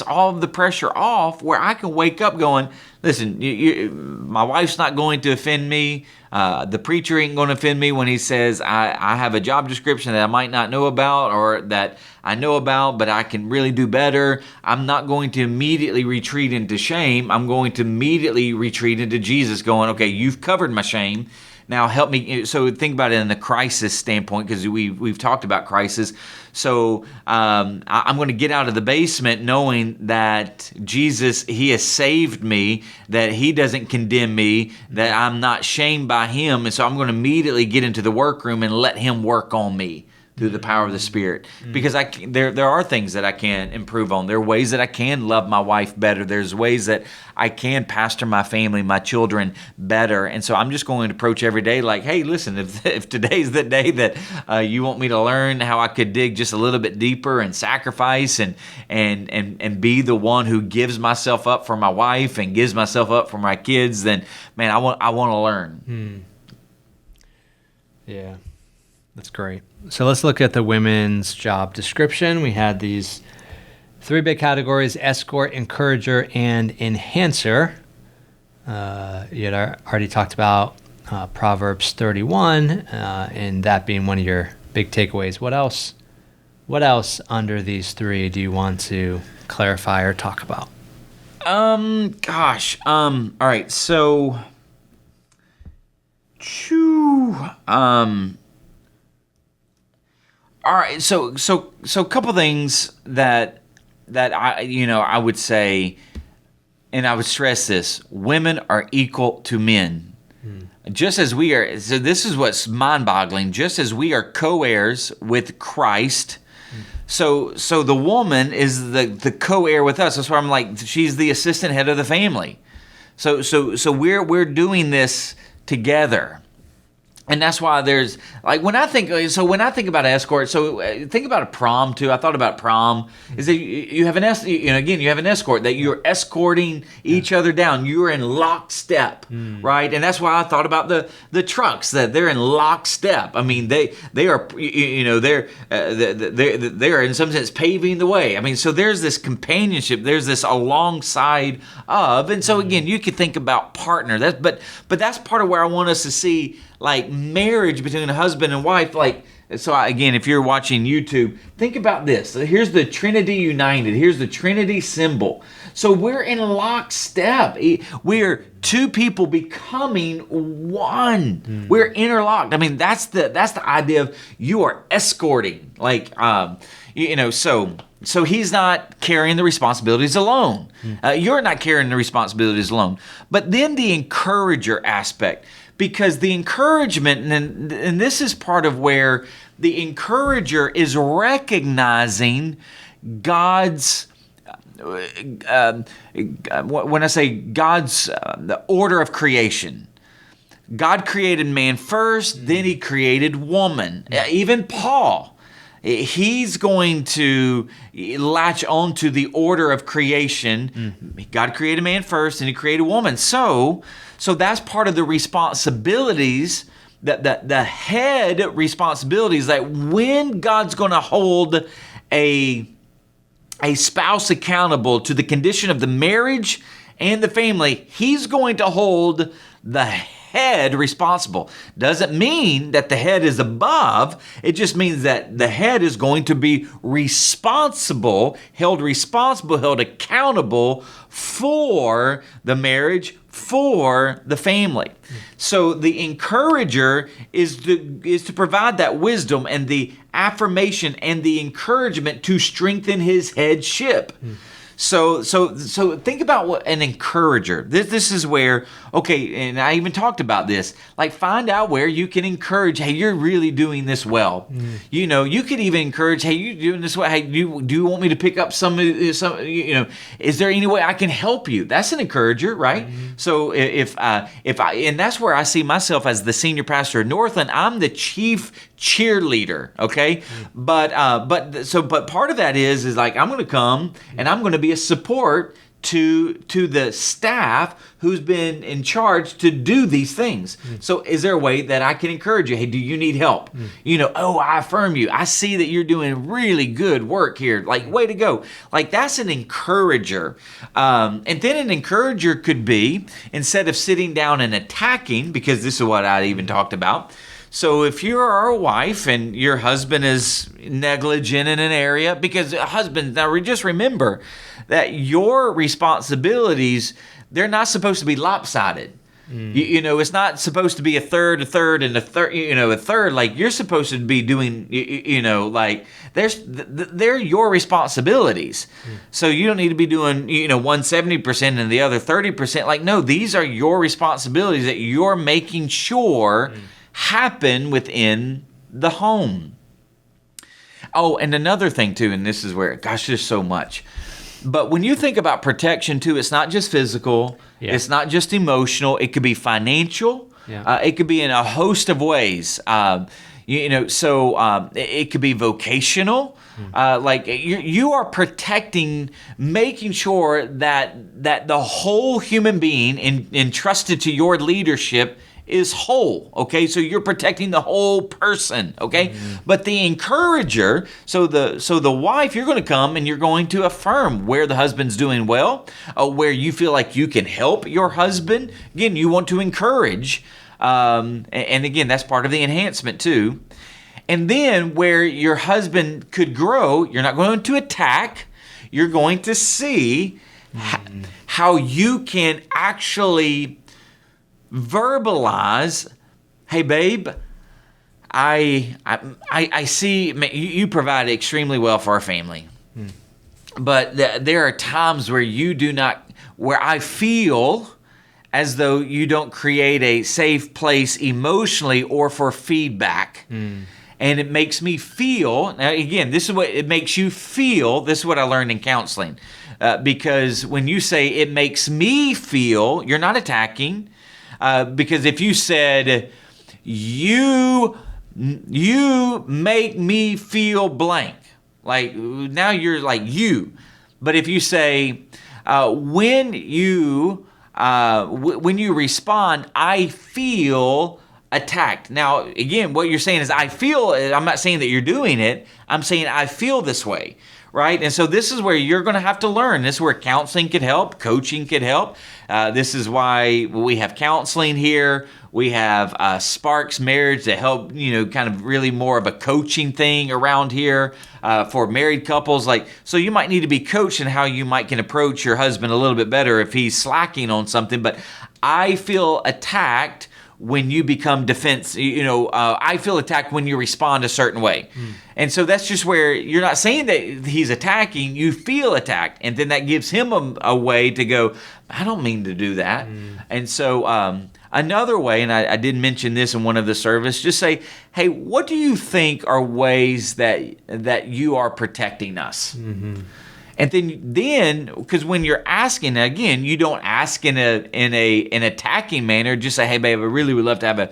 Speaker 2: all of the pressure off, where I can wake up going, listen, my wife's not going to offend me. The preacher ain't going to offend me when he says I have a job description that I might not know about, or that I know about, but I can really do better. I'm not going to immediately retreat into shame. I'm going to immediately retreat into Jesus, going, okay, you've covered my shame. Now help me. So think about it in the crisis standpoint, because we've talked about crisis. So I'm going to get out of the basement knowing that Jesus, He has saved me, that He doesn't condemn me, that I'm not shamed by Him. And so I'm going to immediately get into the workroom and let Him work on me through the power of the Spirit. Because there are things that I can improve on. There are ways that I can love my wife better. There's ways that I can pastor my family, my children better. And so I'm just going to approach every day like, hey, listen, if today's the day that you want me to learn how I could dig just a little bit deeper and sacrifice and be the one who gives myself up for my wife and gives myself up for my kids, then man, I want to learn.
Speaker 3: Yeah. That's great. So let's look at the women's job description. We had these three big categories: escort, encourager, and enhancer. You had already talked about Proverbs 31, and that being one of your big takeaways. What else under these three do you want to clarify or talk about?
Speaker 2: All right. So, all right, so a couple things that I would say and I would stress this, women are equal to men. Just as we are, so this is what's mind-boggling, just as we are co-heirs with Christ, so the woman is the co-heir with us. That's why I'm like, she's the assistant head of the family. So we're doing this together. And that's why there's, like, when I think about escort, think about a prom too. I thought about prom is that you have you have an escort that you're escorting each other down. You're in lockstep, right? And that's why I thought about the trucks, that they're in lockstep. I mean, they are, they're in some sense paving the way. I mean, so there's this companionship, there's this alongside of, and so again, you could think about partner. But that's part of where I want us to see, like, marriage between a husband and wife. Like, so again, if you're watching YouTube, think about this. Here's the Trinity united. Here's the Trinity symbol. So we're in lockstep. We're two people becoming one. We're interlocked. I mean, that's the idea of you are escorting. Like, so he's not carrying the responsibilities alone. You're not carrying the responsibilities alone. But then the encourager aspect. Because the encouragement, and this is part of where the encourager is recognizing God's, when I say God's, the order of creation. God created man first, then he created woman. Even Paul, he's going to latch on to the order of creation. God created man first, and he created woman. So that's part of the responsibilities, that the head responsibilities, that when God's going to hold a spouse accountable to the condition of the marriage and the family, he's going to hold the head responsible. Doesn't mean that the head is above. It just means that the head is going to be held accountable for the marriage, for the family. So the encourager is to provide that wisdom and the affirmation and the encouragement to strengthen his headship. So think about what an encourager. This is where, okay, and I even talked about this. Like, find out where you can encourage. Hey, you're really doing this well. You could even encourage. Hey, you're doing this well. Hey, do you want me to pick up some? Is there any way I can help you? That's an encourager, right? So if I, and that's where I see myself as the senior pastor of Northland. I'm the chief cheerleader, okay? But part of that is like, I'm going to come and I'm going to be a support to the staff who's been in charge to do these things. So is there a way that I can encourage you? Hey, do you need help? I affirm you. I see that you're doing really good work here. Like, way to go. Like, that's an encourager. And then an encourager could be, instead of sitting down and attacking, because this is what I even talked about. So if you are a wife and your husband is negligent in an area, because husbands, now just remember that your responsibilities, they're not supposed to be lopsided. It's not supposed to be a third, and a third. Like, you're supposed to be doing, like, they're your responsibilities. So you don't need to be doing, 170% and the other 30%. Like, no, these are your responsibilities that you're making sure happen within the home. Oh, and another thing too, and this is where, gosh, there's so much. But when you think about protection too, it's not just physical, it's not just emotional, it could be financial, it could be in a host of ways. It could be vocational. Like, you are protecting, making sure that the whole human being entrusted to your leadership is whole, okay? So you're protecting the whole person, okay? But the encourager, so the wife, you're going to come and you're going to affirm where the husband's doing well, where you feel like you can help your husband. Again, you want to encourage, and again, that's part of the enhancement too. And then where your husband could grow, you're not going to attack, you're going to see how you can actually verbalize, hey babe, I see you provide extremely well for our family, but there are times where you do not where I feel as though you don't create a safe place emotionally or for feedback. And it makes me feel, now again, this is what it makes you feel. This is what I learned in counseling. Because when you say it makes me feel, you're not attacking. Because if you said, you make me feel blank, like now you're like you. But if you say, when you respond, I feel attacked. Now, again, what you're saying is I feel, I'm not saying that you're doing it. I'm saying I feel this way, right? And so this is where you're going to have to learn. This is where counseling could help, coaching could help. This is why we have counseling here. We have Sparks Marriage to help, kind of really more of a coaching thing around here for married couples. So you might need to be coached in how you can approach your husband a little bit better if he's slacking on something. But I feel attacked when you become defense, I feel attacked when you respond a certain way. And so that's just where you're not saying that he's attacking, you feel attacked. And then that gives him a way to go, I don't mean to do that. And so another way, and I did mention this in one of the service, just say, hey, what do you think are ways that you are protecting us? And then, because when you're asking, again, you don't ask in an attacking manner. Just say, "Hey, babe, I really would love to have a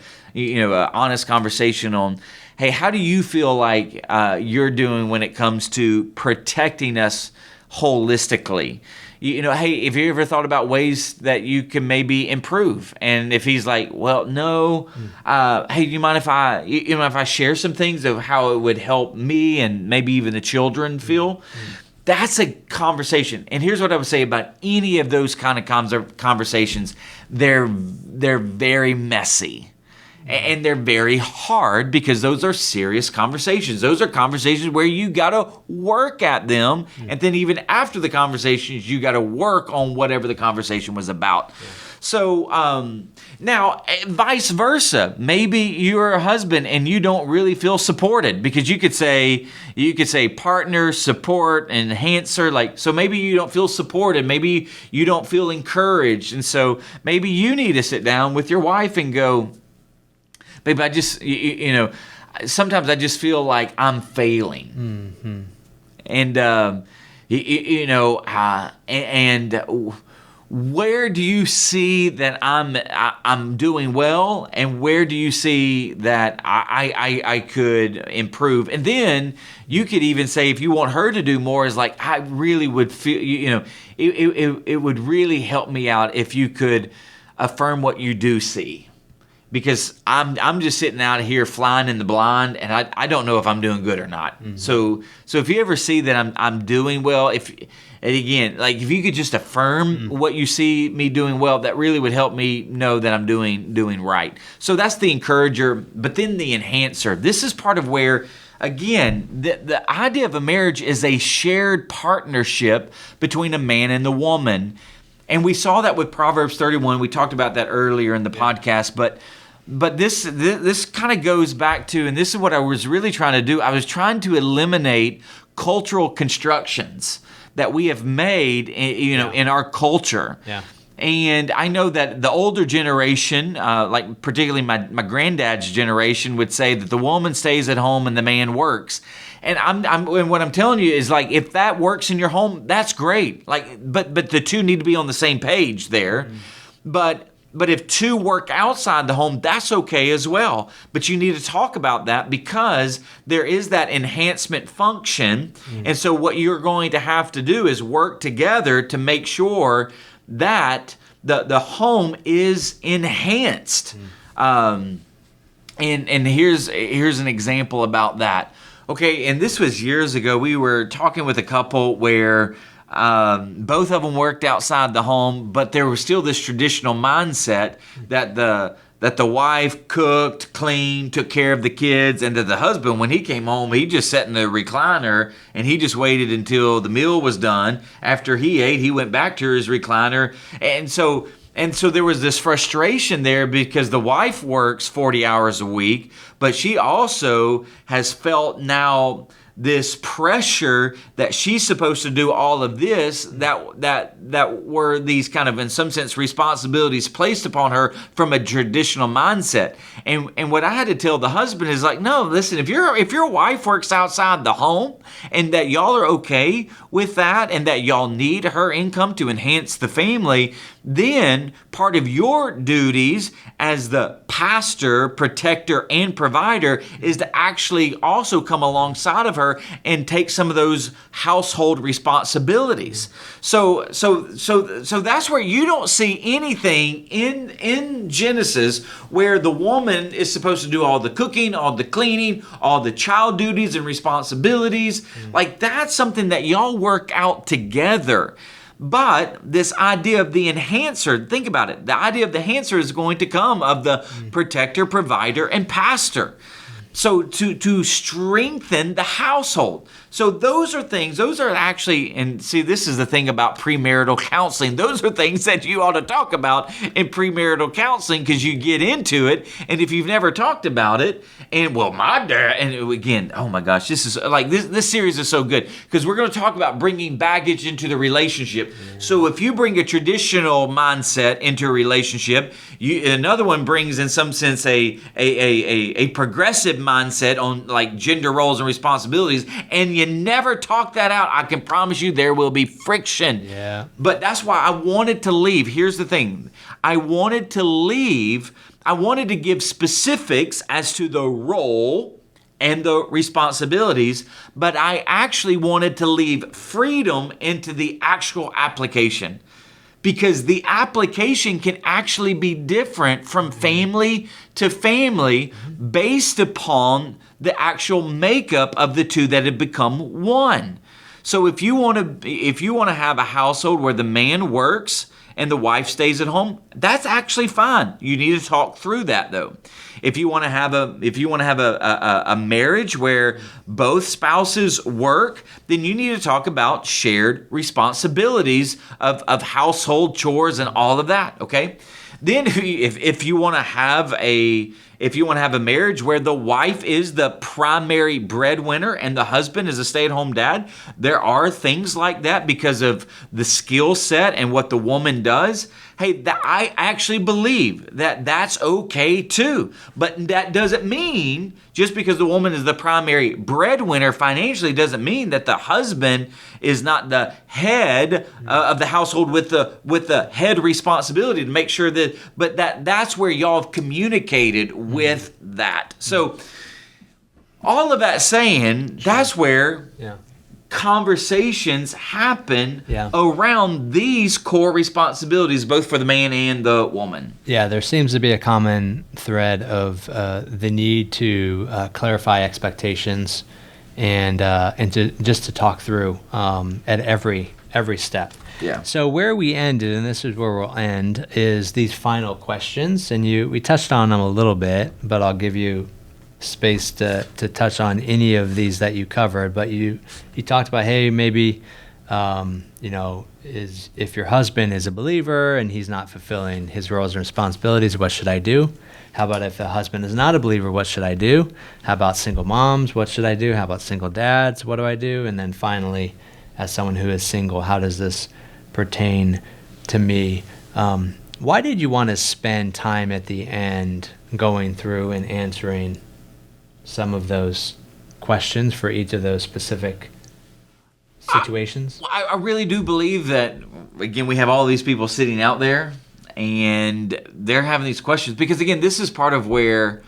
Speaker 2: honest conversation on, hey, how do you feel like you're doing when it comes to protecting us holistically? Hey, have you ever thought about ways that you can maybe improve?" And if he's like, "Well, no, hey, do you mind if I share some things of how it would help me and maybe even the children feel?" That's a conversation. And here's what I would say about any of those kind of conversations. They're very messy. And they're very hard because those are serious conversations. Those are conversations where you got to work at them. And then even after the conversations, you got to work on whatever the conversation was about. Yeah. So now, vice versa. Maybe you're a husband and you don't really feel supported, because you could say partner, support, enhancer. So maybe you don't feel supported. Maybe you don't feel encouraged. And so maybe you need to sit down with your wife and go, babe, I just, sometimes I just feel like I'm failing. And, where do you see that I'm doing well, and where do you see that I could improve? And then you could even say, if you want her to do more, is like, I really would feel, it would really help me out if you could affirm what you do see. Because I'm just sitting out here flying in the blind, and I don't know if I'm doing good or not. So if you ever see that I'm doing well, if you could just affirm what you see me doing well, that really would help me know that I'm doing right. So that's the encourager. But then the enhancer. This is part of where, again, the idea of a marriage is a shared partnership between a man and the woman. And we saw that with Proverbs 31. We talked about that earlier in the podcast, but this kind of goes back to, and this is what I was really trying to do. I was trying to eliminate cultural constructions that we have made, in our culture. Yeah. And I know that the older generation, like particularly my granddad's generation, would say that the woman stays at home and the man works. And and what I'm telling you is, like, if that works in your home, that's great. But the two need to be on the same page there. But if two work outside the home, that's okay as well. But you need to talk about that, because there is that enhancement function. And so what you're going to have to do is work together to make sure that the home is enhanced. And here's an example about that. Okay, and this was years ago. We were talking with a couple where both of them worked outside the home, but there was still this traditional mindset that the wife cooked, cleaned, took care of the kids, and that the husband, when he came home, he just sat in the recliner and he just waited until the meal was done. After he ate, he went back to his recliner. And so there was this frustration there, because the wife works 40 hours a week, but she also has felt now this pressure that she's supposed to do all of this, that were these kind of, in some sense, responsibilities placed upon her from a traditional mindset. And what I had to tell the husband is like, no, listen, if your wife works outside the home and that y'all are okay with that and that y'all need her income to enhance the family, then part of your duties as the pastor, protector, and provider is to actually also come alongside of her and take some of those household responsibilities. So that's where you don't see anything in Genesis where the woman is supposed to do all the cooking, all the cleaning, all the child duties and responsibilities. Like, that's something that y'all work out together. But this idea of the enhancer, think about it. The idea of the enhancer is going to come of the protector, provider, and pastor. So to strengthen the household. So those are actually, and see, this is the thing about premarital counseling. Those are things that you ought to talk about in premarital counseling, because you get into it. And if you've never talked about it, and well, my dad, and again, oh my gosh, this is like, this series is so good, because we're going to talk about bringing baggage into the relationship. Yeah. So if you bring a traditional mindset into a relationship, another one brings, in some sense, a progressive mindset on like gender roles and responsibilities, and you never talk that out, I can promise you there will be friction.
Speaker 3: Yeah.
Speaker 2: But that's why I wanted to leave. Here's the thing. I wanted to give specifics as to the role and the responsibilities, but I actually wanted to leave freedom into the actual application. Because the application can actually be different from family to family based upon the actual makeup of the two that have become one. So if you want to have a household where the man works and the wife stays at home, that's actually fine. You need to talk through that though. If you want to have a marriage where both spouses work, then you need to talk about shared responsibilities of household chores and all of that. Okay. Then if you want to have a marriage where the wife is the primary breadwinner and the husband is a stay-at-home dad, there are things like that because of the skill set and what the woman does. Hey, I actually believe that that's okay too. But that doesn't mean, just because the woman is the primary breadwinner financially, doesn't mean that the husband is not the head of the household with the head responsibility to make sure that, but that's where y'all have communicated with that. So all of that saying, that's where conversations happen around these core responsibilities, both for the man and the woman.
Speaker 3: Yeah, there seems to be a common thread of the need to clarify expectations and to talk through at every step.
Speaker 2: Yeah.
Speaker 3: So where we ended, and this is where we'll end, is these final questions, and we touched on them a little bit, but I'll give you space to touch on any of these that you covered. But you talked about, hey, maybe if your husband is a believer and he's not fulfilling his roles and responsibilities, what should I do? How about if the husband is not a believer, what should I do? How about single moms? What should I do? How about single dads? What do I do? And then finally, as someone who is single, how does this pertain to me? Why did you want to spend time at the end going through and answering some of those questions for each of those specific situations?
Speaker 2: I really do believe that, again, we have all these people sitting out there and they're having these questions because, again, this is part of where,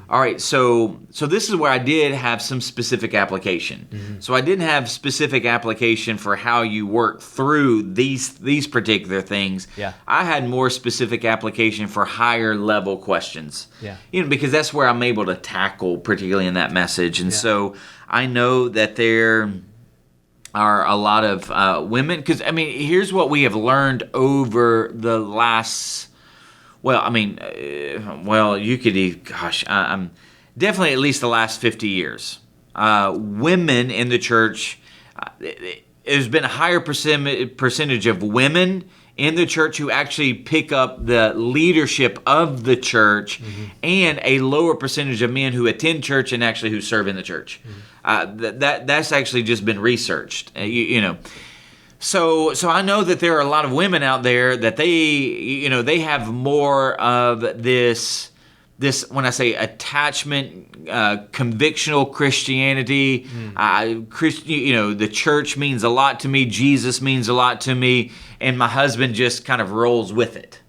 Speaker 2: all right, so this is where I did have some specific application. Mm-hmm. So I didn't have specific application for how you work through these particular things.
Speaker 3: Yeah.
Speaker 2: I had more specific application for higher level questions.
Speaker 3: Yeah.
Speaker 2: Because that's where I'm able to tackle, particularly in that message. And so I know that there are a lot of women, because, here's what we have learned over the last... you could, I'm definitely at least the last 50 years. Women in the church, there's been a higher percentage of women in the church who actually pick up the leadership of the church, and a lower percentage of men who attend church and actually who serve in the church. That's actually just been researched. You know. So I know that there are a lot of women out there that they have more of this when I say attachment, convictional Christianity. The church means a lot to me. Jesus means a lot to me, and my husband just kind of rolls with it.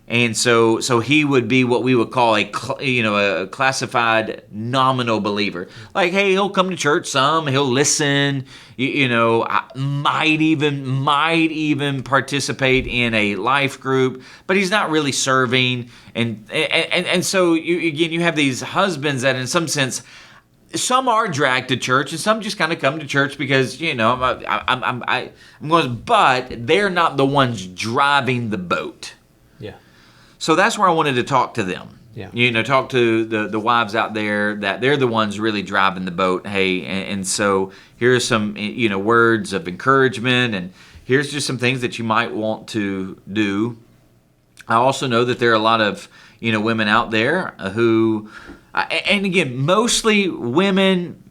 Speaker 2: And so he would be what we would call a classified nominal believer. Like, hey, he'll come to church some, he'll listen, might even participate in a life group, but he's not really serving. And so you have these husbands that in some sense, some are dragged to church and some just kind of come to church because, I'm going, but they're not the ones driving the boat.
Speaker 3: Yeah.
Speaker 2: So that's where I wanted to talk to them.
Speaker 3: Yeah.
Speaker 2: Talk to the wives out there that they're the ones really driving the boat. Hey, and so here's some, words of encouragement, and here's just some things that you might want to do. I also know that there are a lot of, women out there who, and again, mostly women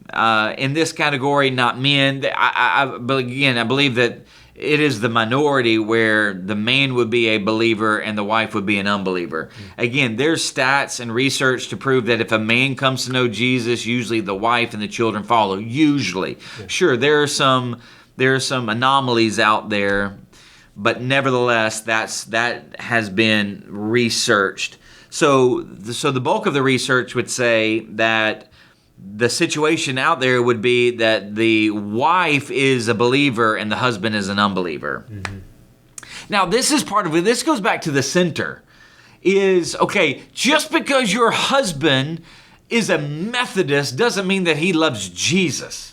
Speaker 2: in this category, not men. But again, I believe that it is the minority where the man would be a believer and the wife would be an unbeliever. Again, there's stats and research to prove that if a man comes to know Jesus, usually the wife and the children follow. Usually. Yeah. Sure, there are some anomalies out there, but nevertheless, that has been researched. So the bulk of the research would say that the situation out there would be that the wife is a believer and the husband is an unbeliever. Now, this is part of it. This goes back to the center. Just because your husband is a Methodist doesn't mean that he loves Jesus.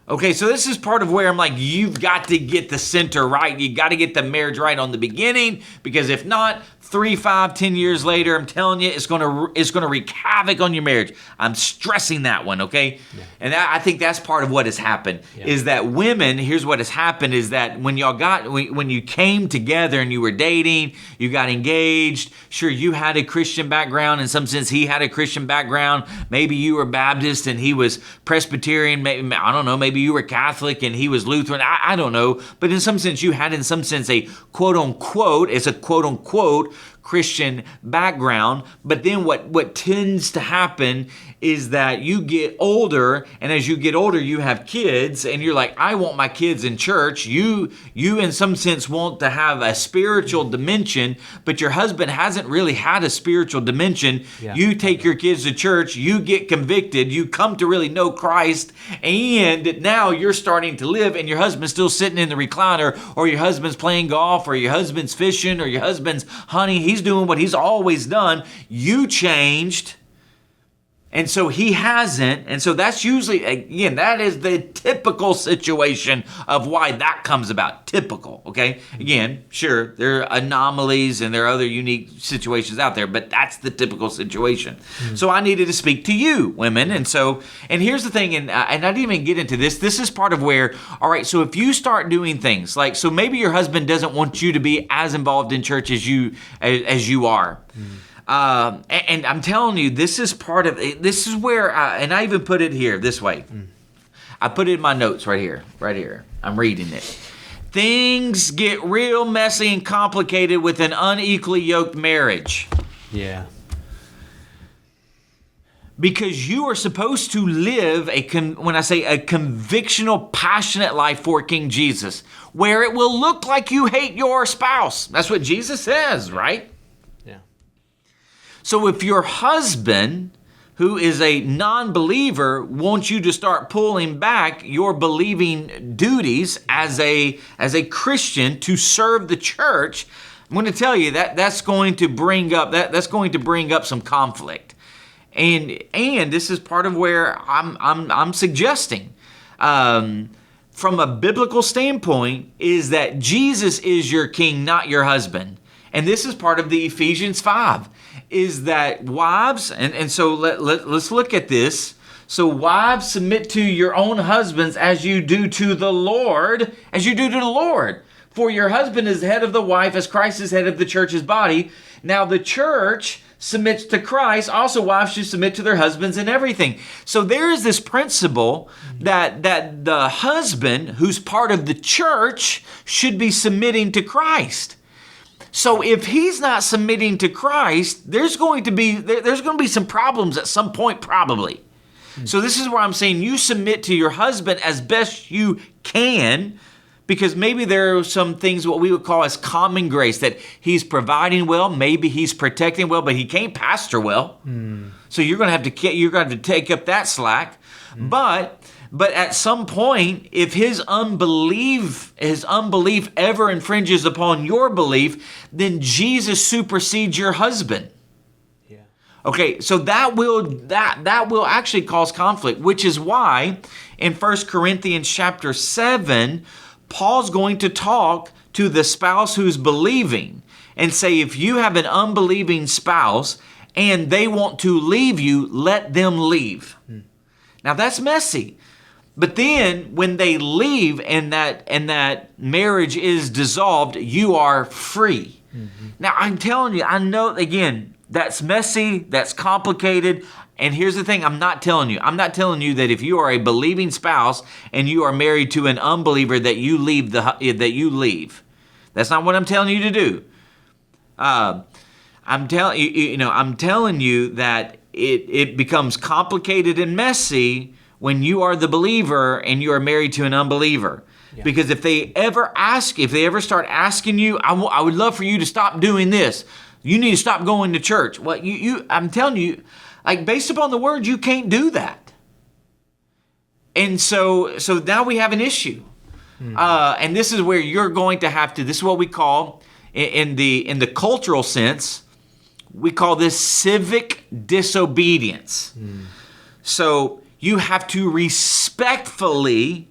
Speaker 2: Okay, so this is part of where I'm like, you've got to get the center right. You got to get the marriage right on the beginning, because if not, 3, 5, 10 years later, I'm telling you, it's gonna wreak havoc on your marriage. I'm stressing that one, okay? Yeah. And I think that's part of what has happened, is that women, here's what has happened, is that when you came together and you were dating, you got engaged, sure, you had a Christian background. In some sense, he had a Christian background. Maybe you were Baptist and he was Presbyterian. Maybe, I don't know, maybe you were Catholic and he was Lutheran. I don't know. But in some sense, you had a quote-unquote Christian background. But then what tends to happen is that you get older, and as you get older, you have kids, and you're like, I want my kids in church. You in some sense want to have a spiritual dimension, but your husband hasn't really had a spiritual dimension. Yeah. You take your kids to church, you get convicted, you come to really know Christ, and now you're starting to live, and your husband's still sitting in the recliner, or your husband's playing golf, or your husband's fishing, or your husband's hunting. He's doing what he's always done. You changed. And so he hasn't. And so that's usually, again, that is the typical situation of why that comes about. Typical, okay? Again, sure, there are anomalies and there are other unique situations out there, but that's the typical situation. Mm-hmm. So I needed to speak to you, women. And here's the thing, and I didn't even get into this. This is part of where, all right, so if you start doing things like, so maybe your husband doesn't want you to be as involved in church as you are. Mm-hmm. And I'm telling you, this is where, and I even put it here this way. I put it in my notes right here. I'm reading it. Things get real messy and complicated with an unequally yoked marriage.
Speaker 3: Yeah.
Speaker 2: Because you are supposed to live when I say a convictional, passionate life for King Jesus, where it will look like you hate your spouse. That's what Jesus says, right? So if your husband, who is a non-believer, wants you to start pulling back your believing duties as a Christian to serve the church, I'm going to tell you that's going to bring up some conflict. And this is part of where I'm suggesting, from a biblical standpoint, is that Jesus is your king, not your husband. And this is part of the Ephesians 5. Is that wives, and so let's look at this. So wives, submit to your own husbands as you do to the Lord, For your husband is the head of the wife, as Christ is head of the church's body. Now the church submits to Christ. Also, wives should submit to their husbands in everything. So there is this principle that the husband, who's part of the church, should be submitting to Christ. So if he's not submitting to Christ, there's going to be some problems at some point, probably. So this is where I'm saying you submit to your husband as best you can, because maybe there are some things what we would call as common grace, that he's providing well, maybe he's protecting well, but he can't pastor well. So you're going to have to take up that slack. But at some point, if his unbelief ever infringes upon your belief, then Jesus supersedes your husband. Yeah. Okay, so that will actually cause conflict, which is why in 1 Corinthians chapter 7, Paul's going to talk to the spouse who's believing and say, if you have an unbelieving spouse and they want to leave you, let them leave. Now that's messy. But then when they leave and that marriage is dissolved, you are free. Now I'm telling you, I know, again, that's messy, that's complicated. And here's the thing, I'm not telling you that if you are a believing spouse and you are married to an unbeliever that you leave. That's not what I'm telling you to do. I'm telling you that it becomes complicated and messy when you are the believer and you are married to an unbeliever. Yeah. Because if they ever start asking you, I would love for you to stop doing this. You need to stop going to church. Well, I'm telling you, like, based upon the word, you can't do that. And so now we have an issue. And this is where you're going to have to, this is what we call, in the cultural sense, we call this civic disobedience. So you have to respectfully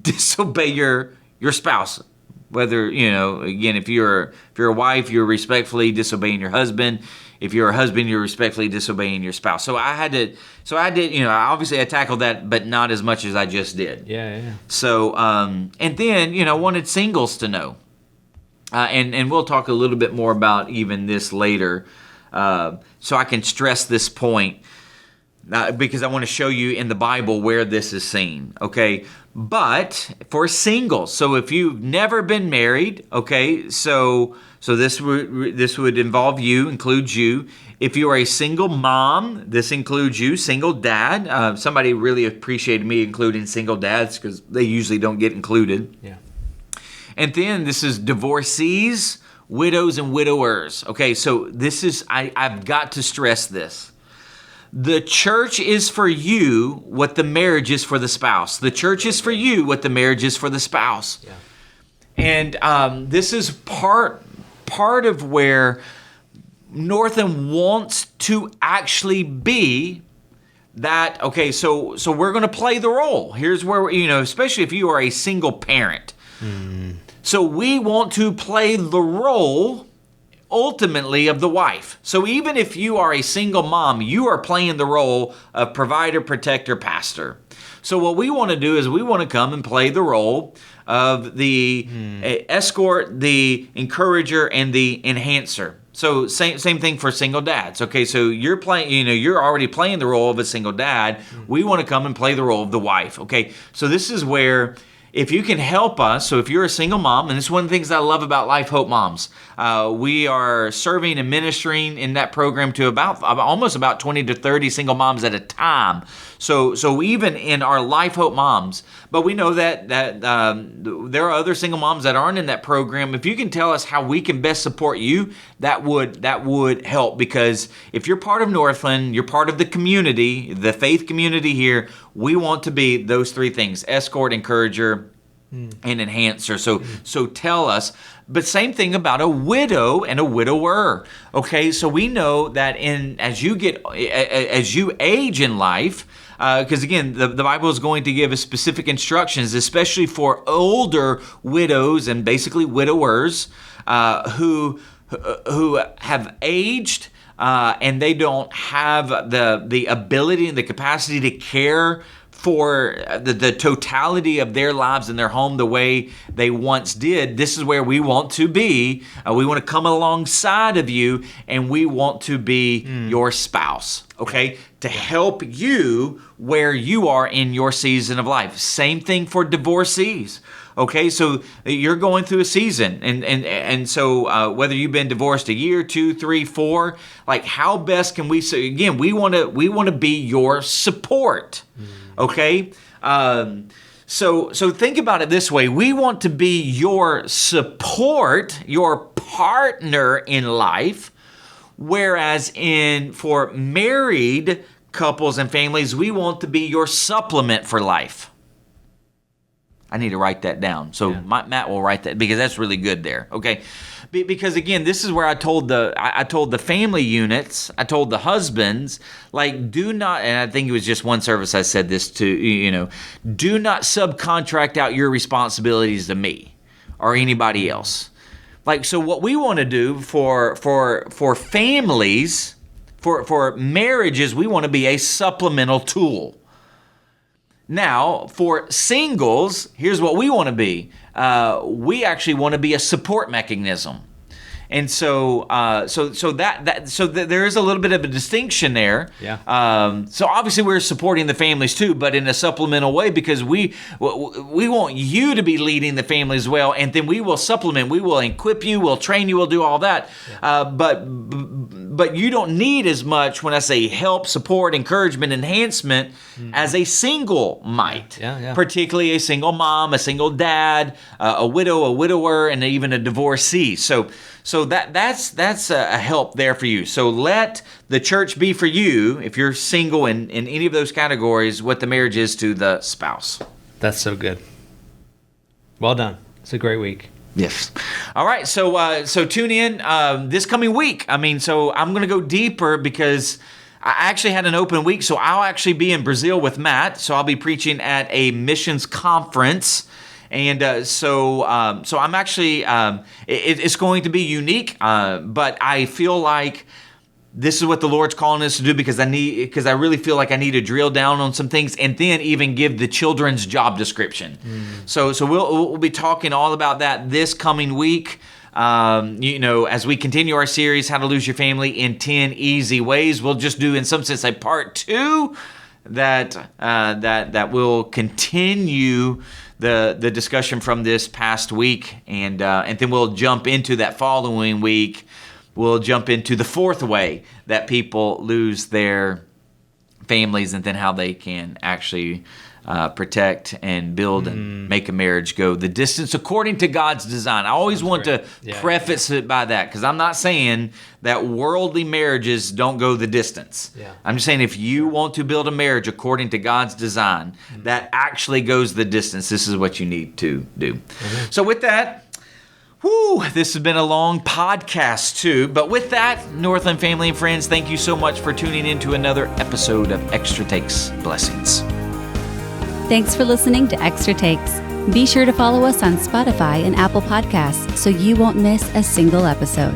Speaker 2: disobey your spouse. Whether, again, if you're a wife, you're respectfully disobeying your husband. If you're a husband, you're respectfully disobeying your spouse. So I did, obviously I tackled that, but not as much as I just did.
Speaker 3: Yeah.
Speaker 2: So, and then, wanted singles to know. And we'll talk a little bit more about even this later. So I can stress this point. Because I want to show you in the Bible where this is seen, okay? But for singles, so if you've never been married, okay, so this would include you. If you are a single mom, this includes you. Single dad, somebody really appreciated me including single dads because they usually don't get included.
Speaker 3: Yeah.
Speaker 2: And then this is divorcees, widows, and widowers. Okay, so this is I've got to stress this. The church is for you what the marriage is for the spouse. The church is for you what the marriage is for the spouse. Yeah. And this is part of where Northland wants to actually be that, okay, so we're going to play the role. Here's where, especially if you are a single parent. So we want to play the role ultimately of the wife. So even if you are a single mom, you are playing the role of provider, protector, pastor. So what we want to do is we want to come and play the role of the escort, the encourager, and the enhancer. So same thing for single dads. Okay, so you're playing, you're already playing the role of a single dad. We want to come and play the role of the wife. Okay, so this is where, if you can help us, so if you're a single mom, and it's one of the things I love about Life Hope Moms, we are serving and ministering in that program to almost about 20 to 30 single moms at a time. So even in our Life Hope Moms, but we know that there are other single moms that aren't in that program. If you can tell us how we can best support you, that would help, because if you're part of Northland, you're part of the community, the faith community here, we want to be those three things: escort, encourager, and enhancer. So tell us. But same thing about a widow and a widower. Okay, so we know that as you age in life, because again, the Bible is going to give us specific instructions, especially for older widows and basically widowers who have aged and they don't have the ability and the capacity to care for the totality of their lives and their home the way they once did, this is where we want to be. We want to come alongside of you, and we want to be your spouse, okay? To help you where you are in your season of life. Same thing for divorcees. Okay, so you're going through a season, and so whether you've been divorced a year, 2, 3, 4, like how best can we? So again, we want to be your support. Okay, so think about it this way: we want to be your support, your partner in life, whereas for married couples and families, we want to be your supplement for life. I need to write that down. So Matt will write that, because that's really good there. Okay, because again, this is where I told the family units, I told the husbands, like, do not, and I think it was just one service I said this to, do not subcontract out your responsibilities to me or anybody else. Like, so what we want to do for families, for marriages, we want to be a supplemental tool. Now, for singles, here's what we want to be. We actually want to be a support mechanism. And so there is a little bit of a distinction there. Yeah. So obviously we're supporting the families too, but in a supplemental way, because we want you to be leading the family as well, and then we will supplement. We will equip you. We'll train you. We'll do all that. Yeah. But you don't need as much, when I say help, support, encouragement, enhancement, as a single might. Yeah. Particularly a single mom, a single dad, a widow, a widower, and even a divorcee. So that's a help there for you. So let the church be for you, if you're single in any of those categories, what the marriage is to the spouse.
Speaker 3: That's so good. Well done. It's a great week.
Speaker 2: Yes. All right. So tune in this coming week. So I'm going to go deeper, because I actually had an open week. So I'll actually be in Brazil with Matt. So I'll be preaching at a missions conference. And so I'm actually, it's going to be unique, but I feel like this is what the Lord's calling us to do, because I really feel like I need to drill down on some things, and then even give the children's job description. So we'll be talking all about that this coming week. As we continue our series, How to Lose Your Family in 10 Easy Ways, we'll just do, in some sense, a part 2 that will continue the discussion from this past week, and then we'll jump into that following week. We'll jump into the 4th way that people lose their families, and then how they can actually protect and build and make a marriage go the distance according to God's design. I always want to preface it by that, because I'm not saying that worldly marriages don't go the distance. Yeah. I'm just saying, if you want to build a marriage according to God's design that actually goes the distance, this is what you need to do. So with that, this has been a long podcast too. But with that, Northland family and friends, thank you so much for tuning in to another episode of Extra Takes. Blessings.
Speaker 1: Thanks for listening to Extra Takes. Be sure to follow us on Spotify and Apple Podcasts so you won't miss a single episode.